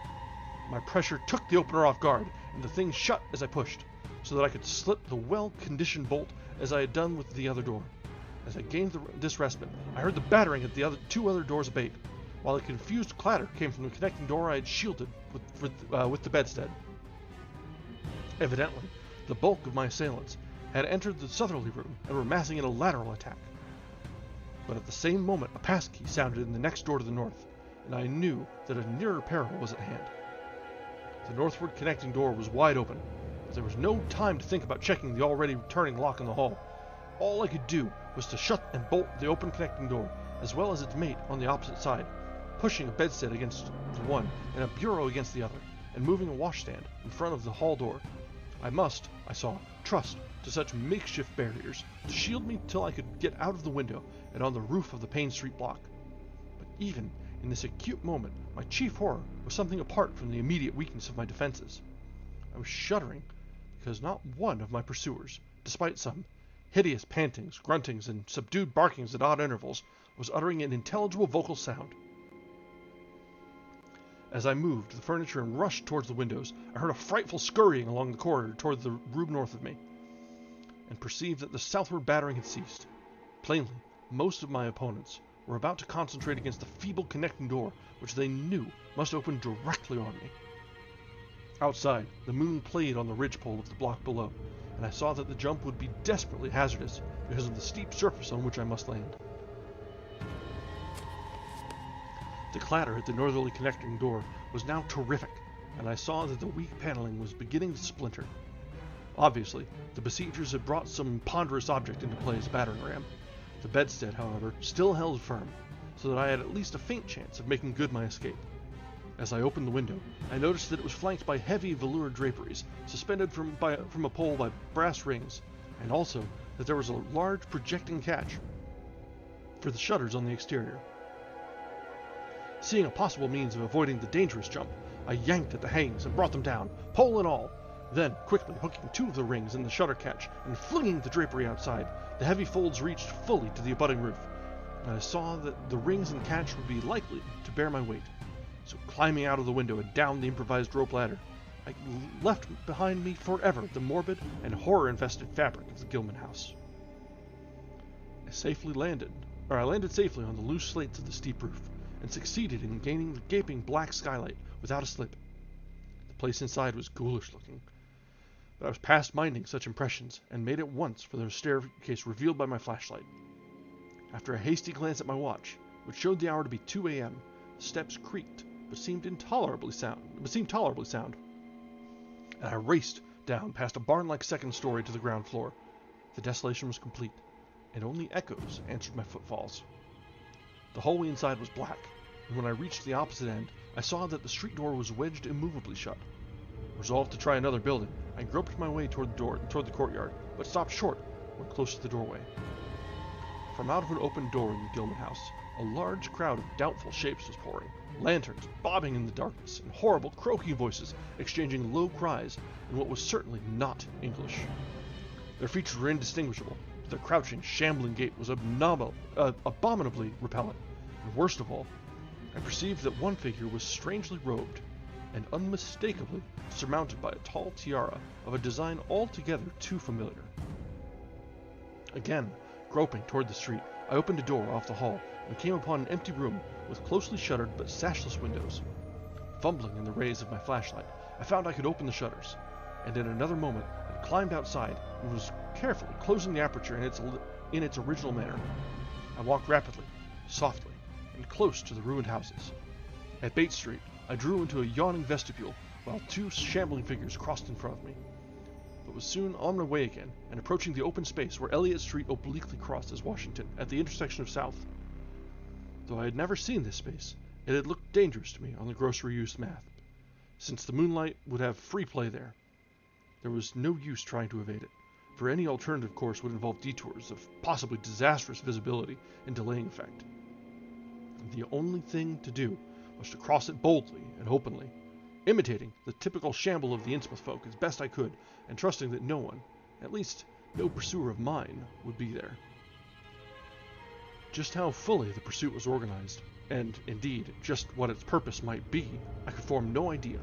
My pressure took the opener off guard, and the thing shut as I pushed, so that I could slip the well-conditioned bolt as I had done with the other door. As I gained this respite, I heard the battering at the two other doors abate, while a confused clatter came from the connecting door I had shielded with the bedstead. Evidently, the bulk of my assailants had entered the southerly room and were massing in a lateral attack. But at the same moment, a passkey sounded in the next door to the north, and I knew that a nearer peril was at hand. The northward connecting door was wide open, but there was no time to think about checking the already turning lock in the hall. All I could do was to shut and bolt the open connecting door, as well as its mate on the opposite side, pushing a bedstead against the one and a bureau against the other, and moving a washstand in front of the hall door. I must, I saw, trust to such makeshift barriers to shield me till I could get out of the window and on the roof of the Payne Street block. But even in this acute moment, my chief horror was something apart from the immediate weakness of my defenses. I was shuddering because not one of my pursuers, despite some hideous pantings, gruntings, and subdued barkings at odd intervals, was uttering an intelligible vocal sound. As I moved the furniture and rushed towards the windows, I heard a frightful scurrying along the corridor toward the room north of me, and perceived that the southward battering had ceased. Plainly, most of my opponents were about to concentrate against the feeble connecting door, which they knew must open directly on me. Outside, the moon played on the ridgepole of the block below, and I saw that the jump would be desperately hazardous because of the steep surface on which I must land. The clatter at the northerly connecting door was now terrific, and I saw that the weak paneling was beginning to splinter. Obviously, the besiegers had brought some ponderous object into play as a battering ram. The bedstead, however, still held firm, so that I had at least a faint chance of making good my escape. As I opened the window, I noticed that it was flanked by heavy velour draperies, suspended from a pole by brass rings, and also that there was a large projecting catch for the shutters on the exterior. Seeing a possible means of avoiding the dangerous jump, I yanked at the hangings and brought them down, pole and all, then quickly hooking 2 of the rings in the shutter catch and flinging the drapery outside. The heavy folds reached fully to the abutting roof, and I saw that the rings and catch would be likely to bear my weight. So climbing out of the window and down the improvised rope ladder, I left behind me forever the morbid and horror-infested fabric of the Gilman house. I landed safely on the loose slates of the steep roof, and succeeded in gaining the gaping black skylight without a slip. The place inside was ghoulish looking, but I was past minding such impressions, and made at once for the staircase revealed by my flashlight. After a hasty glance at my watch, which showed the hour to be 2 a.m., the steps creaked, but seemed tolerably sound, and I raced down past a barn-like second story to the ground floor. The desolation was complete, and only echoes answered my footfalls. The hallway inside was black, and when I reached the opposite end, I saw that the street door was wedged immovably shut. Resolved to try another building, I groped my way toward the courtyard, but stopped short when close to the doorway. From out of an open door in the Gilman house, a large crowd of doubtful shapes was pouring, lanterns bobbing in the darkness, and horrible croaking voices exchanging low cries in what was certainly not English. Their features were indistinguishable, but their crouching, shambling gait was abominably repellent, and worst of all, I perceived that one figure was strangely robed, and unmistakably surmounted by a tall tiara of a design altogether too familiar. Again, groping toward the street, I opened a door off the hall and came upon an empty room with closely shuttered but sashless windows. Fumbling in the rays of my flashlight, I found I could open the shutters, and in another moment I climbed outside and was carefully closing the aperture in its original manner. I walked rapidly, softly, and close to the ruined houses. At Bates Street, I drew into a yawning vestibule while 2 shambling figures crossed in front of me, but was soon on my way again and approaching the open space where Elliott Street obliquely crosses Washington at the intersection of South. Though I had never seen this space, it had looked dangerous to me on the grocery use map, since the moonlight would have free play there. There was no use trying to evade it, for any alternative course would involve detours of possibly disastrous visibility and delaying effect. The only thing to do was to cross it boldly and openly, imitating the typical shamble of the Innsmouth folk as best I could, and trusting that no one, at least no pursuer of mine, would be there. Just how fully the pursuit was organized, and, indeed, just what its purpose might be, I could form no idea.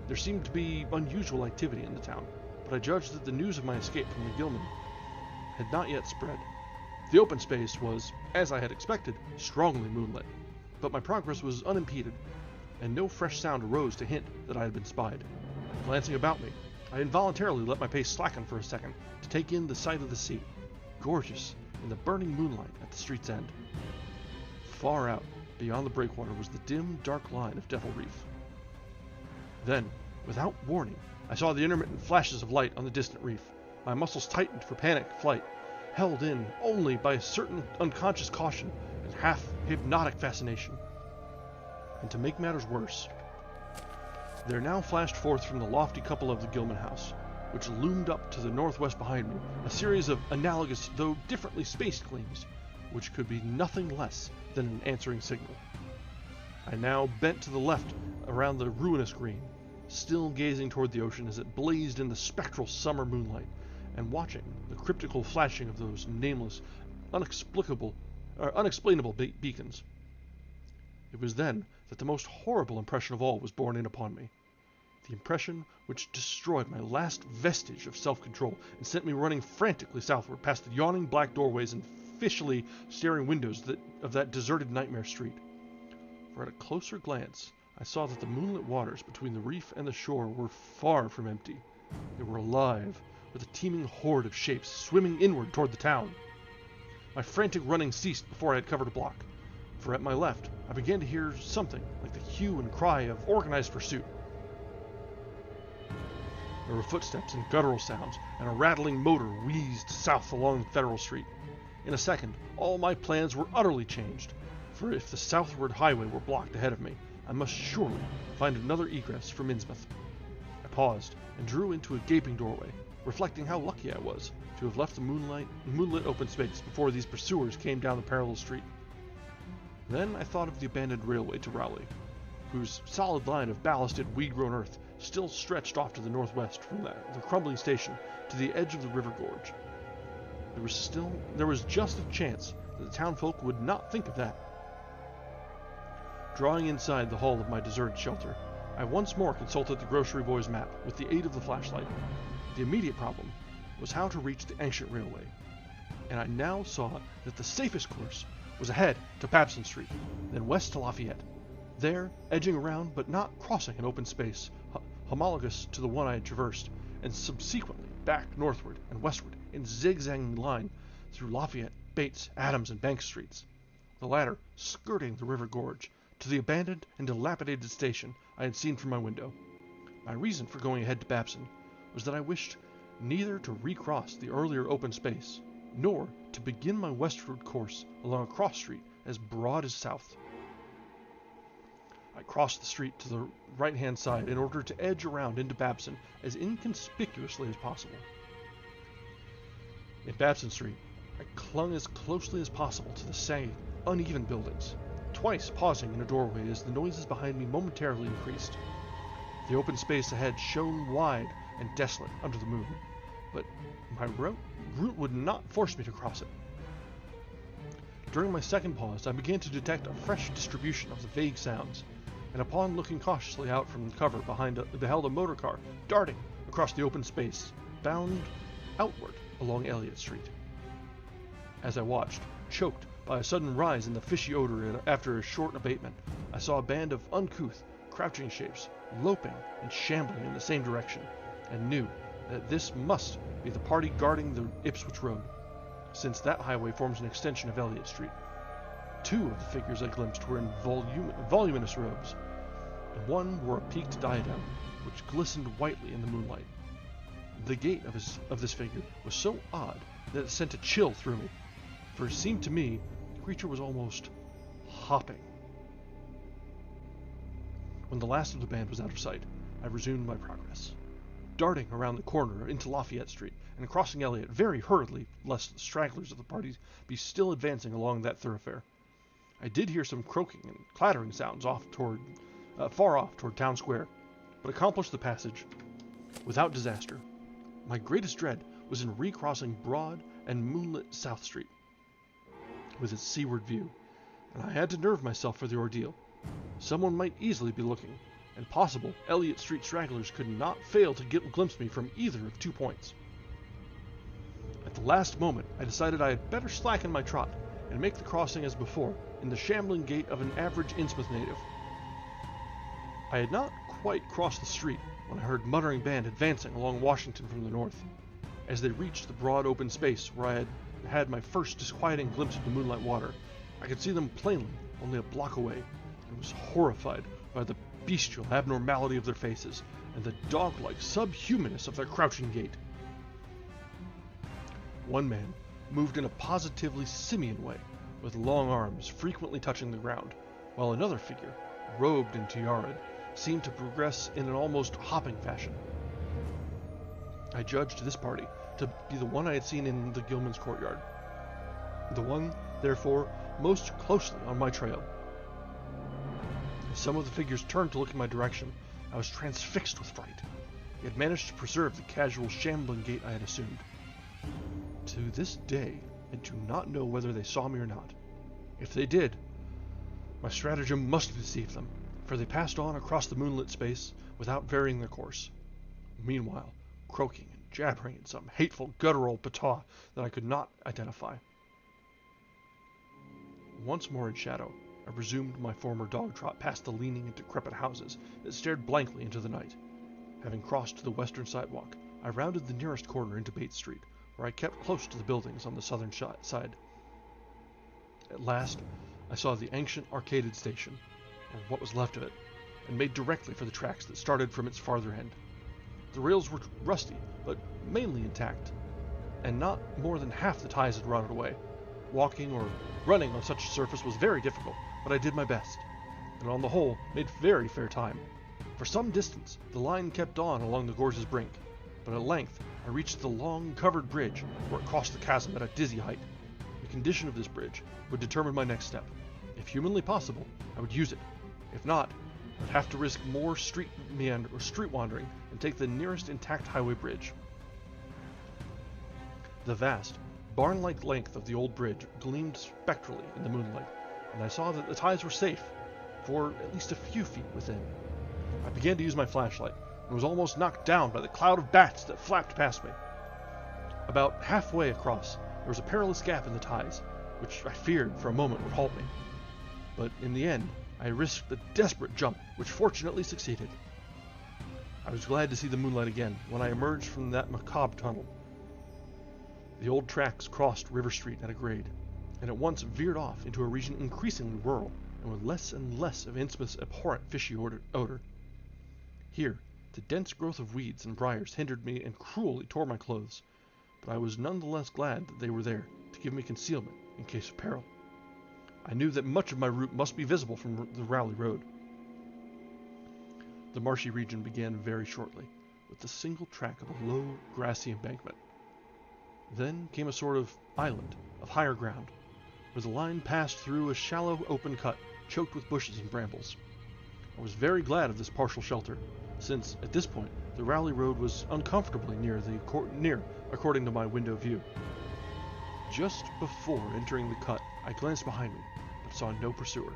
There seemed to be unusual activity in the town, but I judged that the news of my escape from the Gilman had not yet spread. The open space was, as I had expected, strongly moonlit, but my progress was unimpeded, and no fresh sound arose to hint that I had been spied. Glancing about me, I involuntarily let my pace slacken for a second to take in the sight of the sea, gorgeous in the burning moonlight at the street's end. Far out, beyond the breakwater, was the dim, dark line of Devil Reef. Then, without warning, I saw the intermittent flashes of light on the distant reef. My muscles tightened for panic flight, held in only by a certain unconscious caution and half-hypnotic fascination. And to make matters worse, there now flashed forth from the lofty cupola of the Gilman house, which loomed up to the northwest behind me, a series of analogous, though differently spaced gleams, which could be nothing less than an answering signal. I now bent to the left around the ruinous green, still gazing toward the ocean as it blazed in the spectral summer moonlight, and watching the cryptical flashing of those nameless, unexplainable beacons. It was then that the most horrible impression of all was borne in upon me. The impression which destroyed my last vestige of self-control and sent me running frantically southward past the yawning black doorways and fishily staring windows of that deserted nightmare street. For at a closer glance, I saw that the moonlit waters between the reef and the shore were far from empty. They were alive, with a teeming horde of shapes swimming inward toward the town. My frantic running ceased before I had covered a block, for at my left I began to hear something like the hue and cry of organized pursuit. There were footsteps and guttural sounds, and a rattling motor wheezed south along Federal Street. In a second, all my plans were utterly changed, for if the southward highway were blocked ahead of me, I must surely find another egress from Innsmouth. I paused and drew into a gaping doorway, reflecting how lucky I was to have left the moonlit open space before these pursuers came down the parallel street. Then I thought of the abandoned railway to Rowley, whose solid line of ballasted, weed-grown earth still stretched off to the northwest from the crumbling station to the edge of the river gorge. There was just a chance that the townfolk would not think of that. Drawing inside the hull of my deserted shelter, I once more consulted the grocery boy's map with the aid of the flashlight. The immediate problem was how to reach the ancient railway, and I now saw that the safest course was ahead to Babson Street, then west to Lafayette. There, edging around but not crossing an open space homologous to the one I had traversed, and subsequently back northward and westward in zigzagging line through Lafayette, Bates, Adams, and Bank Streets, the latter skirting the river gorge to the abandoned and dilapidated station I had seen from my window. My reason for going ahead to Babson was that I wished neither to recross the earlier open space, nor to begin my westward course along a cross street as broad as south. I crossed the street to the right-hand side in order to edge around into Babson as inconspicuously as possible. In Babson Street, I clung as closely as possible to the sagging, uneven buildings, twice pausing in a doorway as the noises behind me momentarily increased. The open space ahead shone wide and desolate under the moon, but my route would not force me to cross it. During my second pause, I began to detect a fresh distribution of the vague sounds, and upon looking cautiously out from the cover beheld a motor car darting across the open space, bound outward along Elliott Street. As I watched, choked by a sudden rise in the fishy odor after a short abatement, I saw a band of uncouth, crouching shapes loping and shambling in the same direction, and knew that this must be the party guarding the Ipswich Road, since that highway forms an extension of Elliott Street. Two of the figures I glimpsed were in voluminous robes, and one wore a peaked diadem, which glistened whitely in the moonlight. The gait of this figure was so odd that it sent a chill through me, for it seemed to me the creature was almost hopping. When the last of the band was out of sight, I resumed my progress, darting around the corner into Lafayette Street and crossing Elliott very hurriedly, lest the stragglers of the party be still advancing along that thoroughfare. I did hear some croaking and clattering sounds far off toward Town Square, but accomplished the passage without disaster. My greatest dread was in recrossing broad and moonlit South Street, with its seaward view, and I had to nerve myself for the ordeal. Someone might easily be looking, and possible Elliott Street stragglers could not fail to glimpse me from either of 2 points. At the last moment, I decided I had better slacken my trot and make the crossing as before, in the shambling gait of an average Innsmouth native. I had not quite crossed the street when I heard muttering band advancing along Washington from the north. As they reached the broad open space where I had had my first disquieting glimpse of the moonlight water, I could see them plainly only a block away, and was horrified by the bestial abnormality of their faces and the dog-like subhumanness of their crouching gait. One man moved in a positively simian way, with long arms frequently touching the ground, while another figure, robed and tiaraed, seemed to progress in an almost hopping fashion. I judged this party to be the one I had seen in the Gilman's courtyard, the one, therefore, most closely on my trail. As some of the figures turned to look in my direction, I was transfixed with fright, yet managed to preserve the casual shambling gait I had assumed. To this day, I do not know whether they saw me or not. If they did, my stratagem must have deceived them, for they passed on across the moonlit space without varying their course, meanwhile croaking and jabbering in some hateful guttural patois that I could not identify. Once more in shadow, I resumed my former dog trot past the leaning and decrepit houses that stared blankly into the night. Having crossed to the western sidewalk, I rounded the nearest corner into Bates Street, where I kept close to the buildings on the southern side. At last, I saw the ancient arcaded station, or what was left of it, and made directly for the tracks that started from its farther end. The rails were rusty, but mainly intact, and not more than half the ties had rotted away. Walking or running on such a surface was very difficult, but I did my best. and on the whole made very fair time. For some distance, the line kept on along the gorge's brink, but at length I reached the long covered bridge where it crossed the chasm at a dizzy height. The condition of this bridge would determine my next step. If humanly possible, I would use it. If not, I'd have to risk more street wandering and take the nearest intact highway bridge. The vast, barn-like length of the old bridge gleamed spectrally in the moonlight, and I saw that the ties were safe, for at least a few feet within. I began to use my flashlight, and was almost knocked down by the cloud of bats that flapped past me. About halfway across, there was a perilous gap in the ties, which I feared for a moment would halt me. But in the end, I risked a desperate jump, which fortunately succeeded. I was glad to see the moonlight again when I emerged from that macabre tunnel. The old tracks crossed River Street at a grade, and at once veered off into a region increasingly rural, and with less and less of Innsmouth's abhorrent fishy odor. Here, the dense growth of weeds and briars hindered me and cruelly tore my clothes, but I was none the less glad that they were there to give me concealment in case of peril. I knew that much of my route must be visible from the Rowley Road. The marshy region began very shortly, with the single track of a low, grassy embankment. Then came a sort of island of higher ground, where the line passed through a shallow open cut choked with bushes and brambles. I was very glad of this partial shelter, since at this point the Rowley Road was uncomfortably near, according to my window view. Just before entering the cut, I glanced behind me, but saw no pursuer.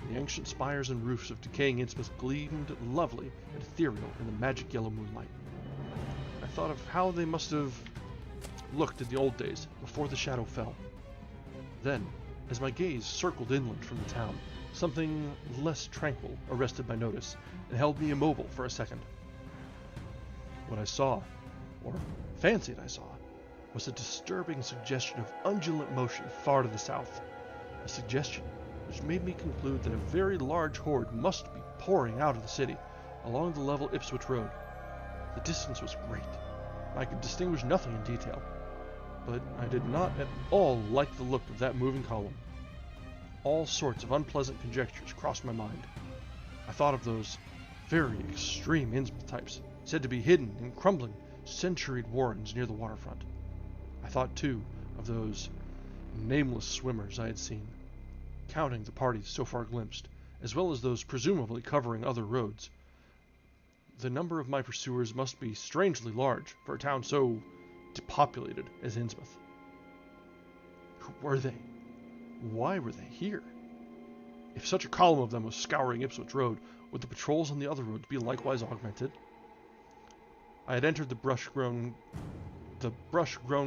The ancient spires and roofs of decaying Innsmouth gleamed lovely and ethereal in the magic yellow moonlight. I thought of how they must have looked in the old days, before the shadow fell. Then, as my gaze circled inland from the town, something less tranquil arrested my notice and held me immobile for a second. What I saw, or fancied I saw, was a disturbing suggestion of undulant motion far to the south, a suggestion which made me conclude that a very large horde must be pouring out of the city along the level Ipswich Road. The distance was great. I could distinguish nothing in detail, but I did not at all like the look of that moving column. All sorts of unpleasant conjectures crossed my mind. I thought of those very extreme Innsmouth types, said to be hidden in crumbling, centuried warrens near the waterfront. I thought, too, of those nameless swimmers I had seen, counting the parties so far glimpsed, as well as those presumably covering other roads. The number of my pursuers must be strangely large for a town so depopulated as Innsmouth. Who were they? Why were they here? If such a column of them was scouring Ipswich Road, would the patrols on the other roads be likewise augmented? I had entered the brush-grown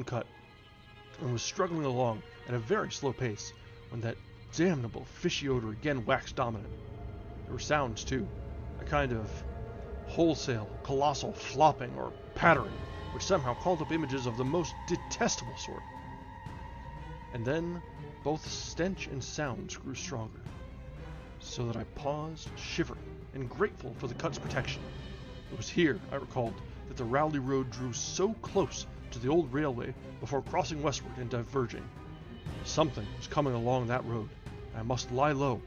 cut, and was struggling along at a very slow pace when that damnable fishy odor again waxed dominant. There were sounds, too, a kind of wholesale, colossal flopping or pattering, which somehow called up images of the most detestable sort. And then both stench and sounds grew stronger, so that I paused, shivering, and grateful for the cut's protection. It was here, I recalled, that the Rowley Road drew so close to the old railway before crossing westward and diverging. Something was coming along that road, and I must lie low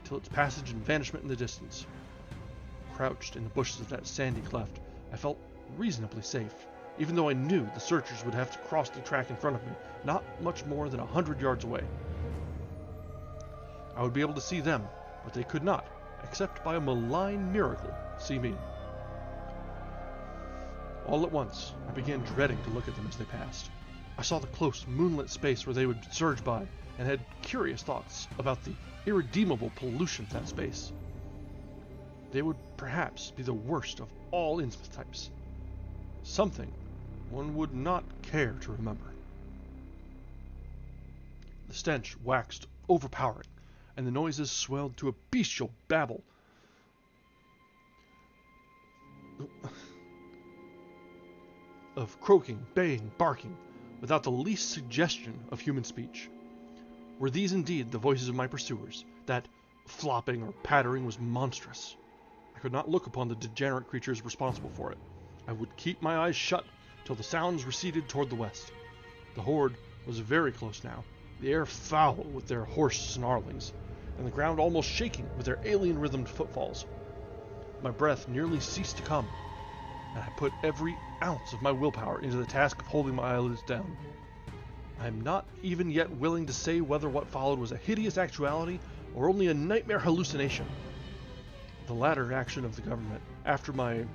till its passage and vanishment in the distance. Crouched in the bushes of that sandy cleft, I felt reasonably safe, even though I knew the searchers would have to cross the track in front of me, not much more than 100 yards away. I would be able to see them, but they could not, except by a malign miracle, see me. All at once, I began dreading to look at them as they passed. I saw the close, moonlit space where they would surge by, and had curious thoughts about the irredeemable pollution of that space. They would perhaps be the worst of all Innsmouth types. Something one would not care to remember. The stench waxed overpowering, and the noises swelled to a bestial babble of croaking, baying, barking, without the least suggestion of human speech. Were these indeed the voices of my pursuers? That flopping or pattering was monstrous. I could not look upon the degenerate creatures responsible for it. I would keep my eyes shut till the sounds receded toward the west. The horde was very close now, the air foul with their hoarse snarlings, and the ground almost shaking with their alien-rhythmed footfalls. My breath nearly ceased to come, and I put every ounce of my willpower into the task of holding my eyelids down. I am not even yet willing to say whether what followed was a hideous actuality or only a nightmare hallucination. The latter action of the government, after my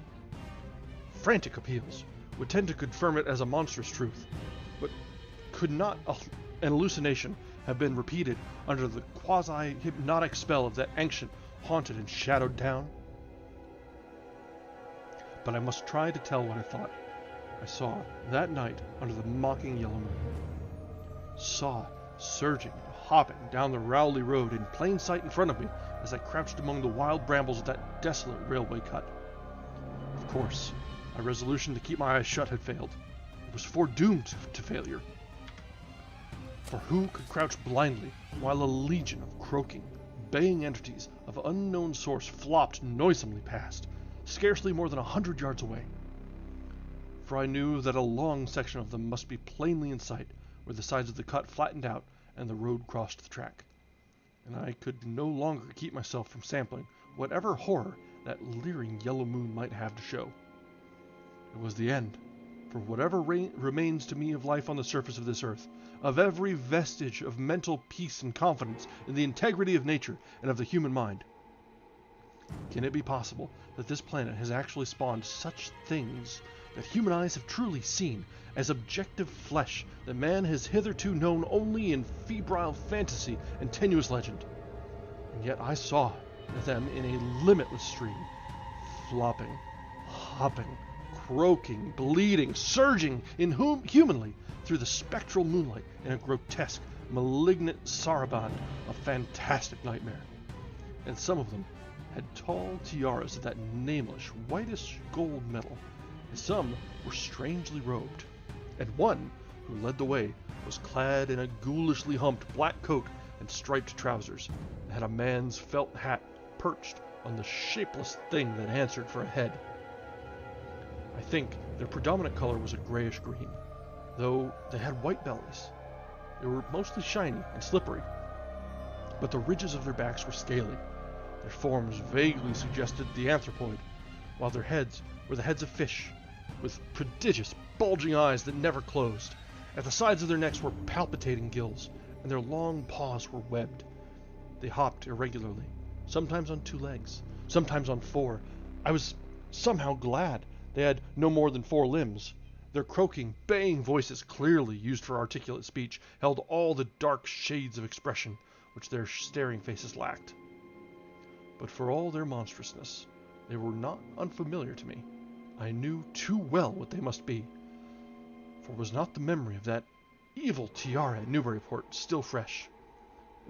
frantic appeals, would tend to confirm it as a monstrous truth. But could not an hallucination have been repeated under the quasi-hypnotic spell of that ancient, haunted, and shadowed town? But I must try to tell what I thought. I saw, that night, under the mocking yellow moon. Saw, surging and hopping down the Rowley Road in plain sight in front of me as I crouched among the wild brambles of that desolate railway cut. Of course, my resolution to keep my eyes shut had failed. It was foredoomed to failure. For who could crouch blindly while a legion of croaking, baying entities of unknown source flopped noisomely past, scarcely more than 100 yards away? For I knew that a long section of them must be plainly in sight, where the sides of the cut flattened out and the road crossed the track. And I could no longer keep myself from sampling whatever horror that leering yellow moon might have to show. It was the end, for whatever remains to me of life on the surface of this earth, of every vestige of mental peace and confidence in the integrity of nature and of the human mind. Can it be possible that this planet has actually spawned such things that human eyes have truly seen as objective flesh that man has hitherto known only in febrile fantasy and tenuous legend? And yet I saw them in a limitless stream, flopping, hopping, croaking, bleeding, surging inhumanly through the spectral moonlight in a grotesque, malignant saraband of fantastic nightmare. And some of them had tall tiaras of that nameless, whitish gold metal, and some were strangely robed, and one, who led the way, was clad in a ghoulishly humped black coat and striped trousers, and had a man's felt hat perched on the shapeless thing that answered for a head. I think their predominant color was a grayish green, though they had white bellies. They were mostly shiny and slippery, but the ridges of their backs were scaly. Their forms vaguely suggested the anthropoid, while their heads were the heads of fish, with prodigious, bulging eyes that never closed. At the sides of their necks were palpitating gills, and their long paws were webbed. They hopped irregularly, sometimes on 2 legs, sometimes on 4. I was somehow glad they had no more than 4 limbs. Their croaking, baying voices, clearly used for articulate speech, held all the dark shades of expression which their staring faces lacked. But for all their monstrousness, they were not unfamiliar to me. I knew too well what they must be. For was not the memory of that evil tiara at Newburyport still fresh?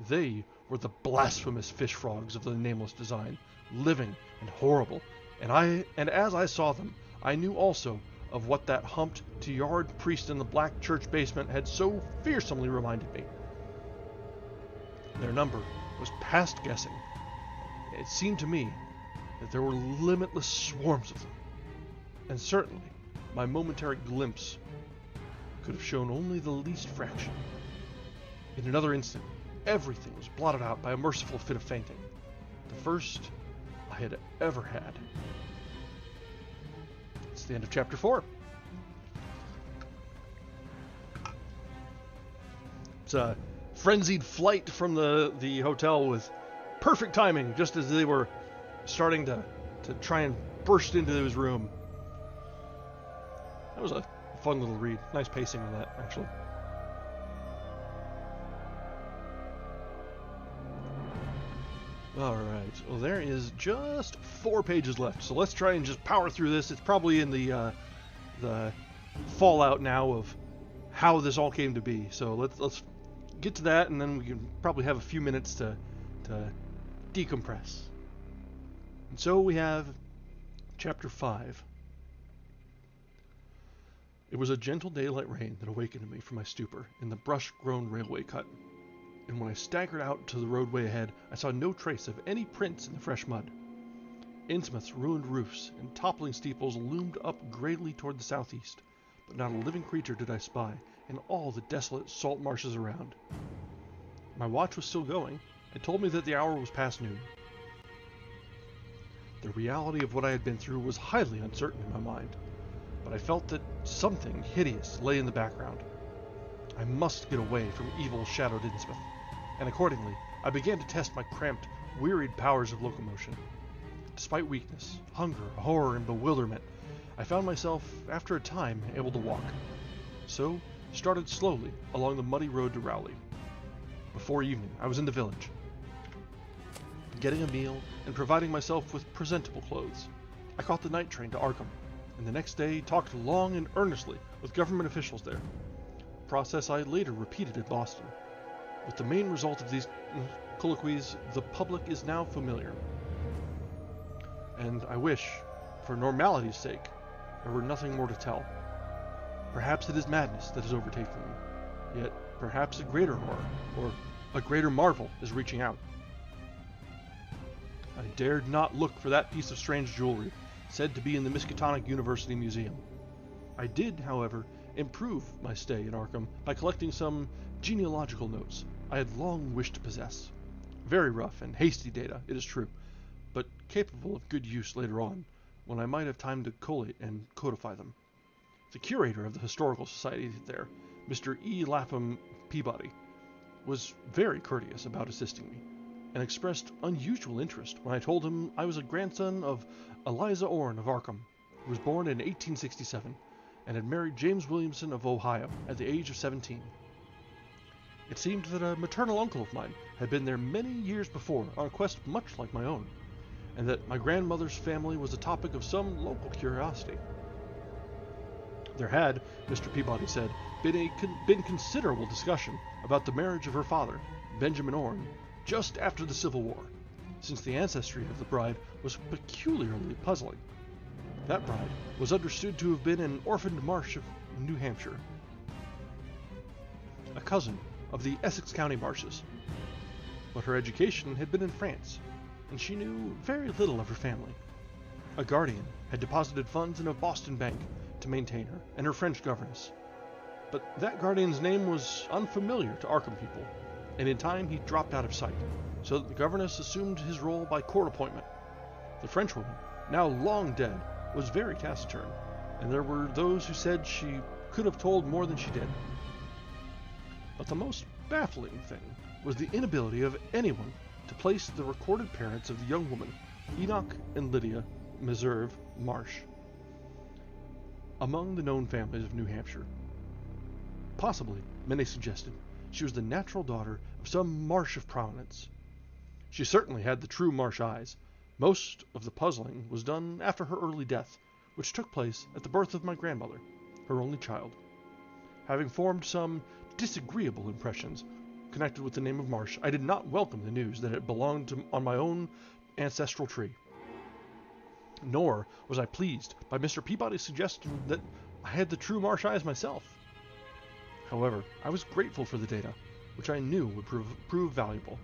They were the blasphemous fish frogs of the nameless design, living and horrible, and as I saw them, I knew also of what that humped, tiaraed priest in the black church basement had so fearsomely reminded me. Their number was past guessing. It seemed to me that there were limitless swarms of them, and certainly my momentary glimpse could have shown only the least fraction. In another instant, everything was blotted out by a merciful fit of fainting, the first I had ever had. It's the end of chapter 4. It's a frenzied flight from the hotel with perfect timing, just as they were starting to try and burst into his room. That was a fun little read. Nice pacing on that, actually. Alright, well there is just 4 pages left, so let's try and just power through this. It's probably in the fallout now of how this all came to be. So let's get to that, and then we can probably have a few minutes to decompress. And so we have chapter 5. It was a gentle daylight rain that awakened me from my stupor in the brush-grown railway cut, and when I staggered out to the roadway ahead, I saw no trace of any prints in the fresh mud. Innsmouth's ruined roofs and toppling steeples loomed up grayly toward the southeast, but not a living creature did I spy in all the desolate salt marshes around. My watch was still going, and told me that the hour was past noon. The reality of what I had been through was highly uncertain in my mind, but I felt that something hideous lay in the background. I must get away from evil Shadow Over Innsmouth, and accordingly, I began to test my cramped, wearied powers of locomotion. Despite weakness, hunger, horror, and bewilderment, I found myself, after a time, able to walk. So, started slowly along the muddy road to Rowley. Before evening, I was in the village, getting a meal and providing myself with presentable clothes. I caught the night train to Arkham, and the next day talked long and earnestly with government officials there, a process I later repeated in Boston. With the main result of these colloquies, the public is now familiar. And I wish, for normality's sake, there were nothing more to tell. Perhaps it is madness that has overtaken me, yet perhaps a greater horror, or a greater marvel, is reaching out. I dared not look for that piece of strange jewelry said to be in the Miskatonic University Museum. I did, however, improve my stay in Arkham by collecting some genealogical notes I had long wished to possess. Very rough and hasty data, it is true, but capable of good use later on, when I might have time to collate and codify them. The curator of the Historical Society there, Mr. E. Lapham Peabody, was very courteous about assisting me, and expressed unusual interest when I told him I was a grandson of Eliza Orne of Arkham, who was born in 1867, and had married James Williamson of Ohio at the age of 17. It seemed that a maternal uncle of mine had been there many years before on a quest much like my own, and that my grandmother's family was the topic of some local curiosity. There had, Mr. Peabody said, been considerable discussion about the marriage of her father, Benjamin Orne, just after the Civil War, since the ancestry of the bride was peculiarly puzzling. That bride was understood to have been an orphaned Marsh of New Hampshire, a cousin of the Essex County Marshes. But her education had been in France, and she knew very little of her family. A guardian had deposited funds in a Boston bank to maintain her and her French governess. But that guardian's name was unfamiliar to Arkham people, and in time he dropped out of sight, so that the governess assumed his role by court appointment. The Frenchwoman, now long dead, was very taciturn, and there were those who said she could have told more than she did. But the most baffling thing was the inability of anyone to place the recorded parents of the young woman, Enoch and Lydia Meserve Marsh, among the known families of New Hampshire. Possibly, many suggested, she was the natural daughter of some Marsh of prominence. She certainly had the true Marsh eyes. Most of the puzzling was done after her early death, which took place at the birth of my grandmother, her only child. Having formed some disagreeable impressions connected with the name of Marsh, I did not welcome the news that it belonged on my own ancestral tree. Nor was I pleased by Mr. Peabody's suggestion that I had the true Marsh eyes myself. However, I was grateful for the data, which I knew would prove valuable,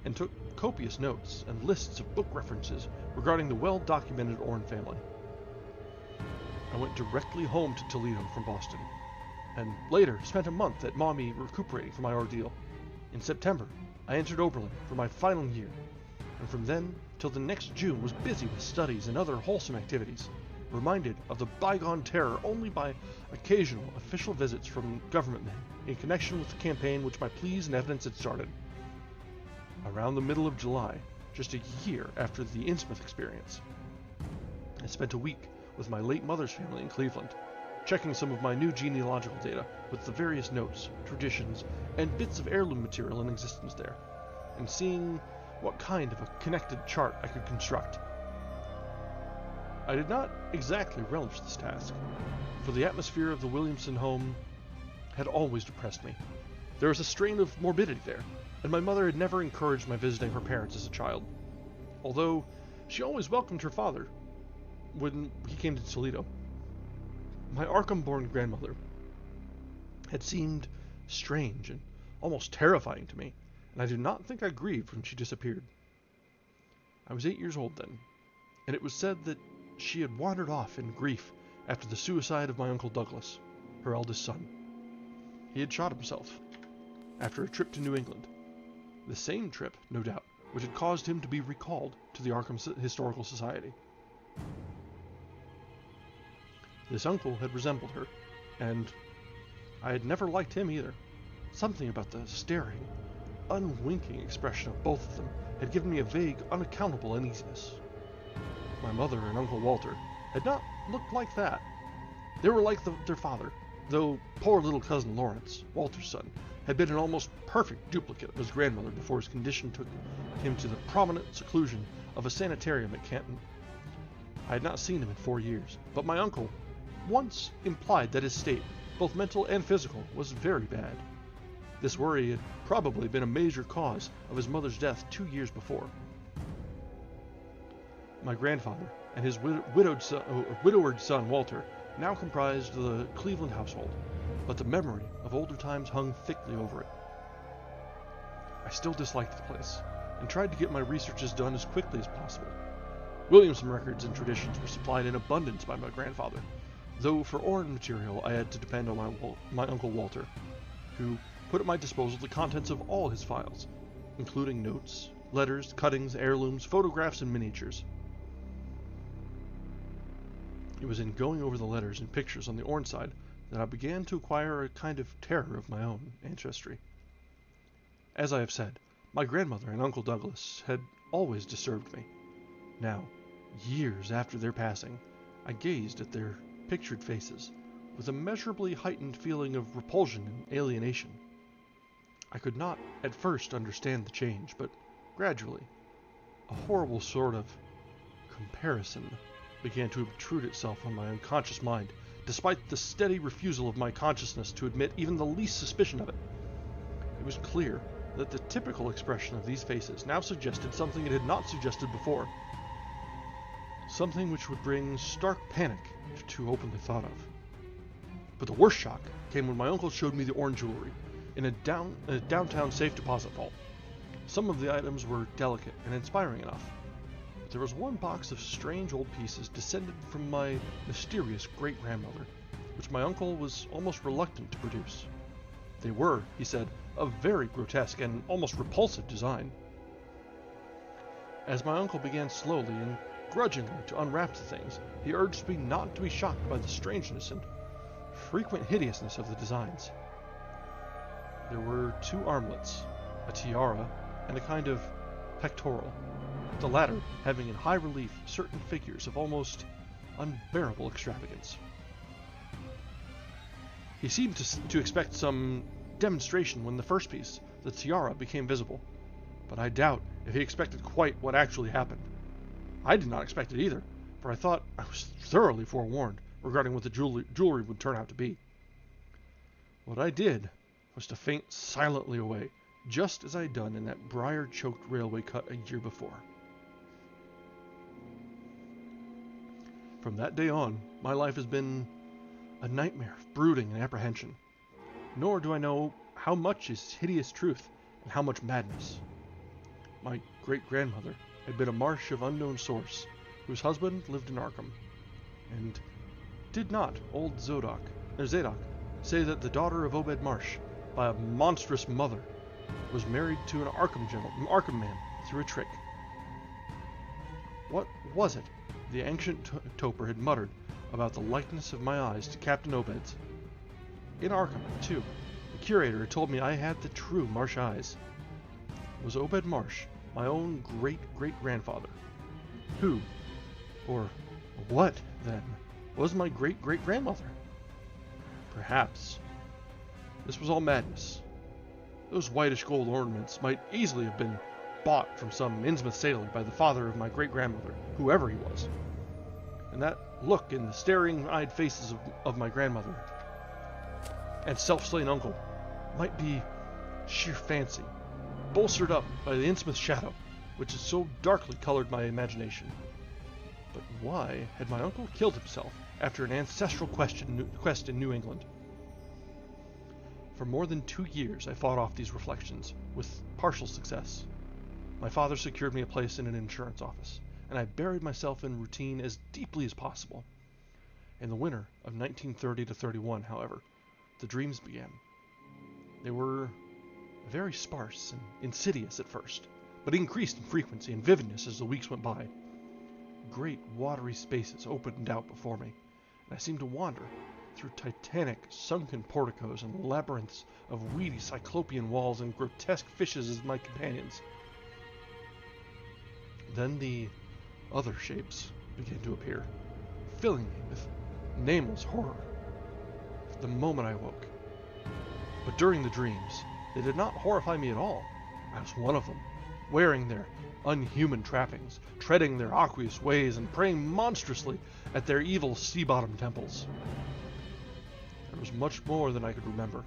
and took copious notes and lists of book references regarding the well-documented Orne family. I went directly home to Toledo from Boston, and later spent a month at Maumee recuperating from my ordeal. In September, I entered Oberlin for my final year, and from then till the next June was busy with studies and other wholesome activities, reminded of the bygone terror only by occasional official visits from government men in connection with the campaign which my pleas and evidence had started. Around the middle of July, just a year after the Innsmouth experience, I spent a week with my late mother's family in Cleveland, checking some of my new genealogical data with the various notes, traditions, and bits of heirloom material in existence there, and seeing what kind of a connected chart I could construct. I did not exactly relish this task, for the atmosphere of the Williamson home had always depressed me. There was a strain of morbidity there, and my mother had never encouraged my visiting her parents as a child, although she always welcomed her father when he came to Toledo. My Arkham-born grandmother had seemed strange and almost terrifying to me, and I do not think I grieved when she disappeared. I was 8 years old then, and it was said that she had wandered off in grief after the suicide of my Uncle Douglas, her eldest son. He had shot himself after a trip to New England, The same trip, no doubt, which had caused him to be recalled to the Arkham Historical Society. This uncle had resembled her, and I had never liked him either. Something about the staring, unwinking expression of both of them had given me a vague, unaccountable uneasiness. My mother and Uncle Walter had not looked like that. They were like their father, though poor little cousin Lawrence, Walter's son, had been an almost perfect duplicate of his grandmother before his condition took him to the prominent seclusion of a sanitarium at Canton. I had not seen him in 4 years, but my uncle once implied that his state, both mental and physical, was very bad. This worry had probably been a major cause of his mother's death 2 years before. My grandfather and his widowered son Walter now comprised the Cleveland household, but the memory of older times hung thickly over it. I still disliked the place, and tried to get my researches done as quickly as possible. Williamson records and traditions were supplied in abundance by my grandfather, though for Orin material I had to depend on my Uncle Walter, who put at my disposal the contents of all his files, including notes, letters, cuttings, heirlooms, photographs, and miniatures. It was in going over the letters and pictures on the Orin side that I began to acquire a kind of terror of my own ancestry. As I have said, my grandmother and Uncle Douglas had always disturbed me. Now, years after their passing, I gazed at their pictured faces with a measurably heightened feeling of repulsion and alienation. I could not at first understand the change, but gradually, a horrible sort of comparison began to obtrude itself on my unconscious mind, despite the steady refusal of my consciousness to admit even the least suspicion of it. It was clear that the typical expression of these faces now suggested something it had not suggested before, something which would bring stark panic if too openly thought of. But the worst shock came when my uncle showed me the Orin jewelry in a downtown safe deposit vault. Some of the items were delicate and inspiring enough, but there was one box of strange old pieces descended from my mysterious great-grandmother, which my uncle was almost reluctant to produce. They were, he said, of very grotesque and almost repulsive design. As my uncle began slowly and grudgingly to unwrap the things, he urged me not to be shocked by the strangeness and frequent hideousness of the designs. There were 2 armlets, a tiara, and a kind of pectoral, the latter having in high relief certain figures of almost unbearable extravagance. He seemed to expect some demonstration when the first piece, the tiara, became visible, but I doubt if he expected quite what actually happened. I did not expect it either, for I thought I was thoroughly forewarned regarding what the jewelry would turn out to be. What I did was to faint silently away, just as I had done in that briar-choked railway cut a year before. From that day on, my life has been a nightmare of brooding and apprehension, nor do I know how much is hideous truth and how much madness. My great-grandmother had been a Marsh of unknown source, whose husband lived in Arkham, and did not old Zadok say that the daughter of Obed Marsh, by a monstrous mother, was married to an Arkham man through a trick? What was it the ancient toper had muttered about the likeness of my eyes to Captain Obed's? In Arkham, too, the curator had told me I had the true Marsh eyes. Was Obed Marsh my own great-great-grandfather? Who, or what, then, was my great-great-grandmother? Perhaps this was all madness. Those whitish gold ornaments might easily have been bought from some Innsmouth sailor by the father of my great-grandmother, whoever he was. And that look in the staring-eyed faces of my grandmother and self-slain uncle might be sheer fancy, bolstered up by the Innsmouth shadow, which had so darkly colored my imagination. But why had my uncle killed himself after an ancestral quest in New England? For more than 2 years I fought off these reflections, with partial success. My father secured me a place in an insurance office, and I buried myself in routine as deeply as possible. In the winter of 1930-31, however, the dreams began. They were very sparse and insidious at first, but increased in frequency and vividness as the weeks went by. Great watery spaces opened out before me, and I seemed to wander through titanic, sunken porticos and labyrinths of weedy cyclopean walls and grotesque fishes as my companions. Then the other shapes began to appear, filling me with nameless horror the moment I woke. But during the dreams, they did not horrify me at all. I was one of them, wearing their unhuman trappings, treading their aqueous ways, and praying monstrously at their evil sea-bottom temples. There was much more than I could remember,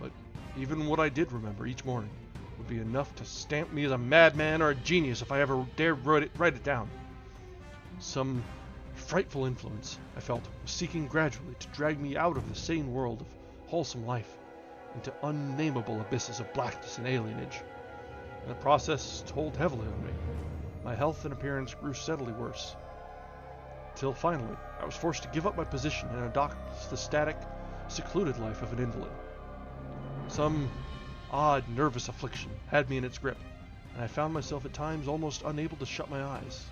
but even what I did remember each morning would be enough to stamp me as a madman or a genius if I ever dared write it down. Some frightful influence, I felt, was seeking gradually to drag me out of the sane world of wholesome life into unnameable abysses of blackness and alienage. And the process told heavily on me. My health and appearance grew steadily worse, till finally I was forced to give up my position and adopt the static, secluded life of an invalid. Some odd nervous affliction had me in its grip, and I found myself at times almost unable to shut my eyes.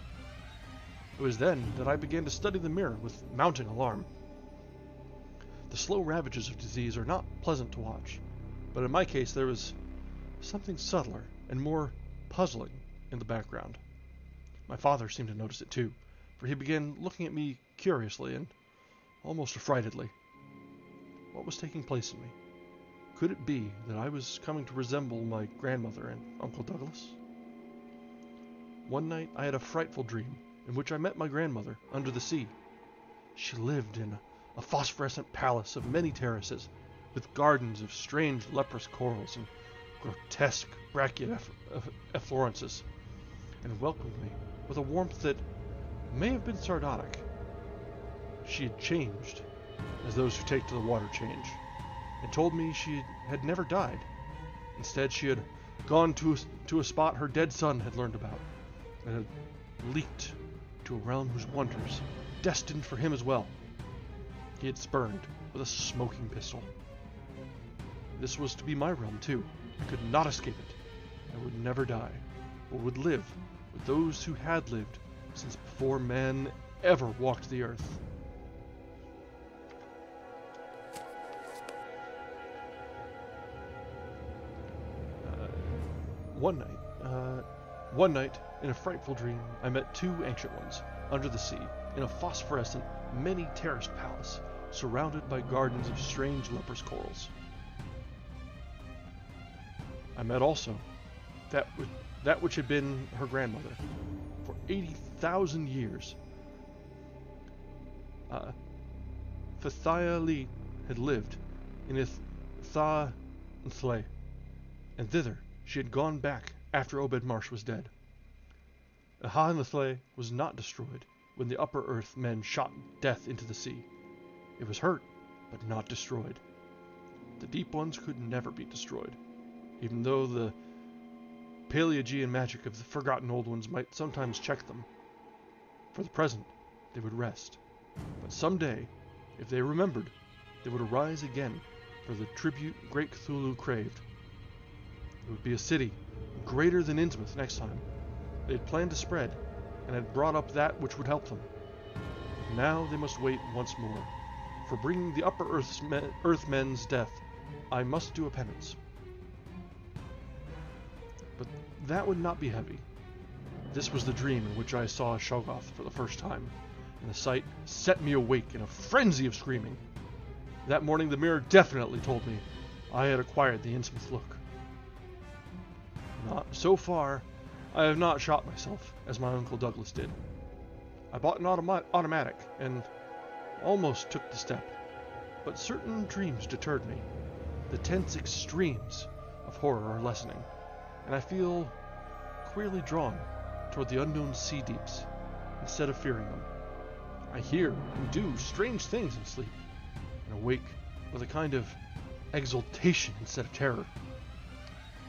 It was then that I began to study the mirror with mounting alarm. The slow ravages of disease are not pleasant to watch, but in my case there was something subtler and more puzzling in the background. My father seemed to notice it too, for he began looking at me curiously and almost affrightedly. What was taking place in me? Could it be that I was coming to resemble my grandmother and Uncle Douglas? One night I had a frightful dream in which I met my grandmother under the sea. She lived in a phosphorescent palace of many terraces, with gardens of strange leprous corals and grotesque brachyid efflorescences, and welcomed me with a warmth that may have been sardonic. She had changed, as those who take to the water change, and told me she had never died. Instead, she had gone to a spot her dead son had learned about, and had leaped to a realm whose wonders, destined for him as well, he had spurned with a smoking pistol. This was to be my realm too. I could not escape it. I would never die, but would live with those who had lived since before man ever walked the earth. One night, in a frightful dream, I met two ancient ones under the sea in a phosphorescent, many-terraced palace surrounded by gardens of strange leprous corals. I met also that which had been her grandmother for 80,000 years. Fathiali had lived in Itha-Nthle, and thither she had gone back after Obed Marsh was dead. Itha-Nthle was not destroyed when the upper earth men shot death into the sea. It was hurt, but not destroyed. The deep ones could never be destroyed, even though the Paleogean magic of the forgotten old ones might sometimes check them. For the present, they would rest. But someday, if they remembered, they would arise again for the tribute great Cthulhu craved. It would be a city greater than Innsmouth next time. They had planned to spread, and had brought up that which would help them. But now they must wait once more. For bringing the upper earth men's death, I must do a penance. But that would not be heavy. This was the dream in which I saw Shoggoth for the first time, and the sight set me awake in a frenzy of screaming. That morning the mirror definitely told me I had acquired the Innsmouth look. Not so far, I have not shot myself, as my Uncle Douglas did. I bought an automatic, and almost took the step, but certain dreams deterred me. The tense extremes of horror are lessening, and I feel queerly drawn toward the unknown sea deeps, instead of fearing them. I hear and do strange things in sleep, and awake with a kind of exultation instead of terror.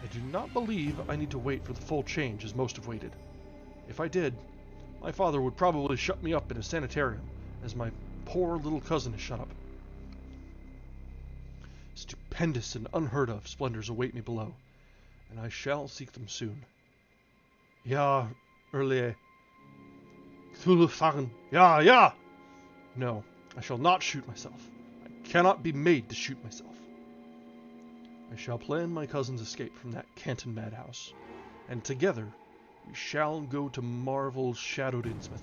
I do not believe I need to wait for the full change as most have waited. If I did, my father would probably shut me up in a sanitarium, as my poor little cousin is shut up. Stupendous and unheard of splendors await me below, and I shall seek them soon. Ja, Erlie. Cthulhu fahren. Ja, ja! No, I shall not shoot myself. I cannot be made to shoot myself. I shall plan my cousin's escape from that Canton madhouse, and together we shall go to Marvel's Shadow Over Innsmouth.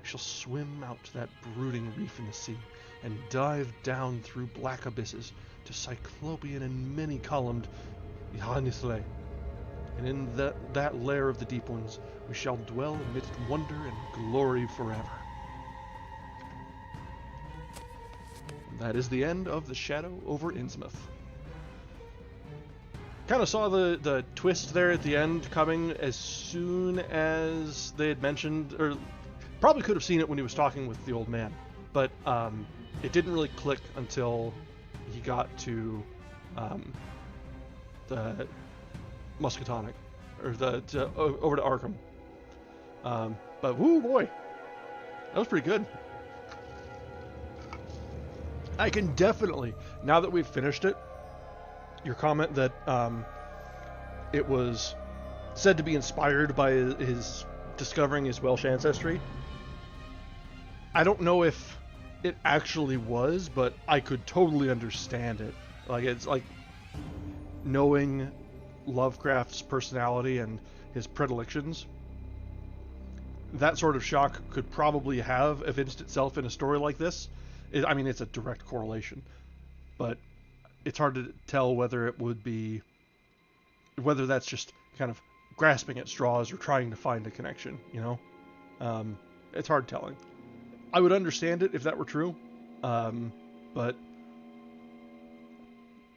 We shall swim out to that brooding reef in the sea, and dive down through black abysses to Cyclopean and many-columned Johannisle. And in that lair of the deep ones, we shall dwell amidst wonder and glory forever. And that is the end of the Shadow Over Innsmouth. Kind of saw the twist there at the end coming as soon as they had mentioned, or probably could have seen it when he was talking with the old man, but it didn't really click until he got to the Muscatonic, or over to Arkham. But whoo boy, that was pretty good. I can definitely, now that we've finished it, your comment that it was said to be inspired by his discovering his Welsh ancestry. I don't know if it actually was, but I could totally understand it. Like, it's like knowing Lovecraft's personality and his predilections. That sort of shock could probably have evinced itself in a story like this. I mean, it's a direct correlation, but it's hard to tell whether it would be, whether that's just kind of grasping at straws or trying to find a connection, you know? It's hard telling. I would understand it if that were true, but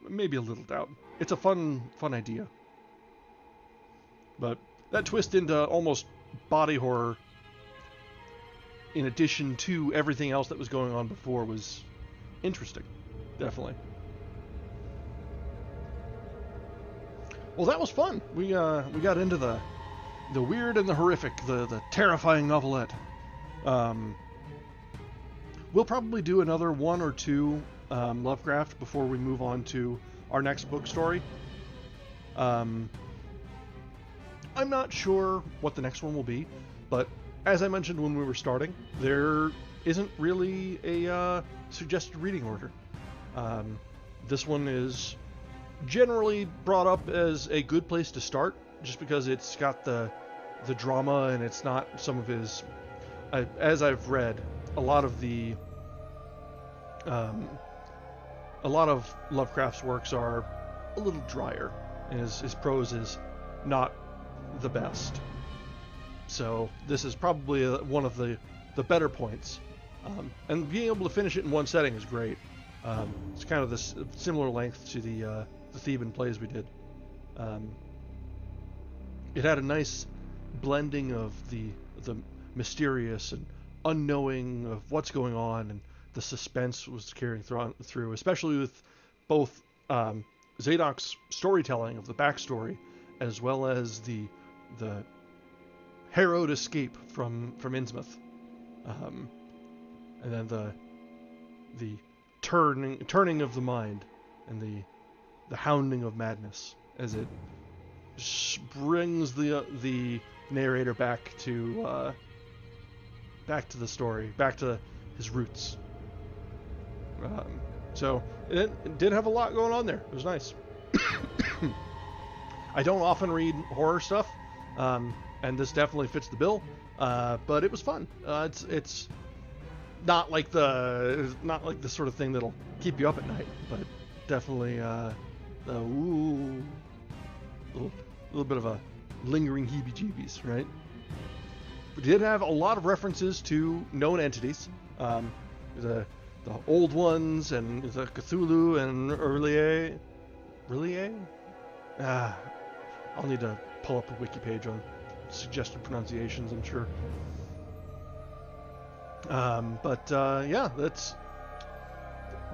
maybe a little doubt. It's a fun idea. But that twist into almost body horror, in addition to everything else that was going on before, was interesting. Definitely. Well, that was fun. We got into the weird and the horrific, the terrifying novelette. We'll probably do another one or two Lovecraft before we move on to our next book story. I'm not sure what the next one will be, but as I mentioned when we were starting, there isn't really a suggested reading order. This one is generally brought up as a good place to start, just because it's got the drama and it's not some of his. As I've read, a lot of Lovecraft's works are a little drier, and his prose is not the best. So this is probably one of the better points, and being able to finish it in one setting is great. It's kind of this similar length to the Theban plays we did. It had a nice blending of the mysterious and unknowing of what's going on, and the suspense was carrying through, especially with both Zadok's storytelling of the backstory, as well as the harrowed escape from Innsmouth, and then the turning of the mind, and the hounding of madness as it brings the narrator back to the story, back to his roots. So it did have a lot going on there. It was nice. I don't often read horror stuff, and this definitely fits the bill. But it was fun. It's not like the sort of thing that'll keep you up at night, but definitely a little bit of a lingering heebie-jeebies, right? We did have a lot of references to known entities, the old ones, and the Cthulhu and Erlie. I'll need to pull up a wiki page on suggested pronunciations, I'm sure. Yeah, that's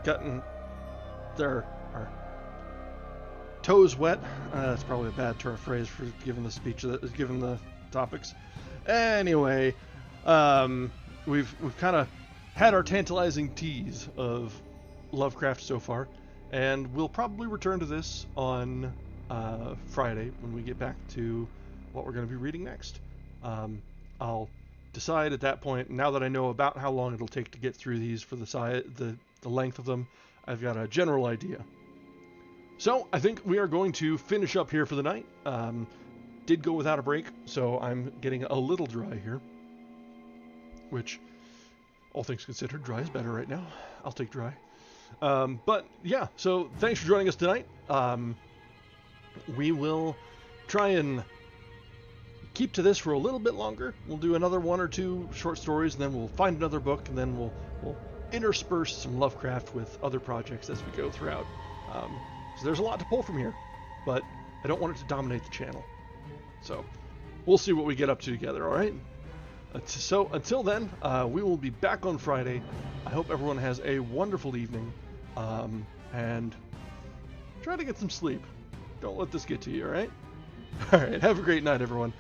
gotten our toes wet. That's probably a bad turn of phrase for giving the speech that is given the topics. Anyway, we've kind of had our tantalizing tease of Lovecraft so far, and we'll probably return to this on Friday when we get back to what we're going to be reading next. I'll decide at that point, now that I know about how long it'll take to get through these for the length of them, I've got a general idea. So I think we are going to finish up here for the night. Did go without a break, so I'm getting a little dry here, which, all things considered, dry is better right now. I'll take dry. But yeah, so thanks for joining us tonight. We will try and keep to this for a little bit longer. We'll do another 1 or 2 short stories, and then we'll find another book, and then we'll intersperse some Lovecraft with other projects as we go throughout. So there's a lot to pull from here, but I don't want it to dominate the channel. So we'll see what we get up to together, all right? So until then, we will be back on Friday. I hope everyone has a wonderful evening, and try to get some sleep. Don't let this get to you, all right? All right, have a great night, everyone.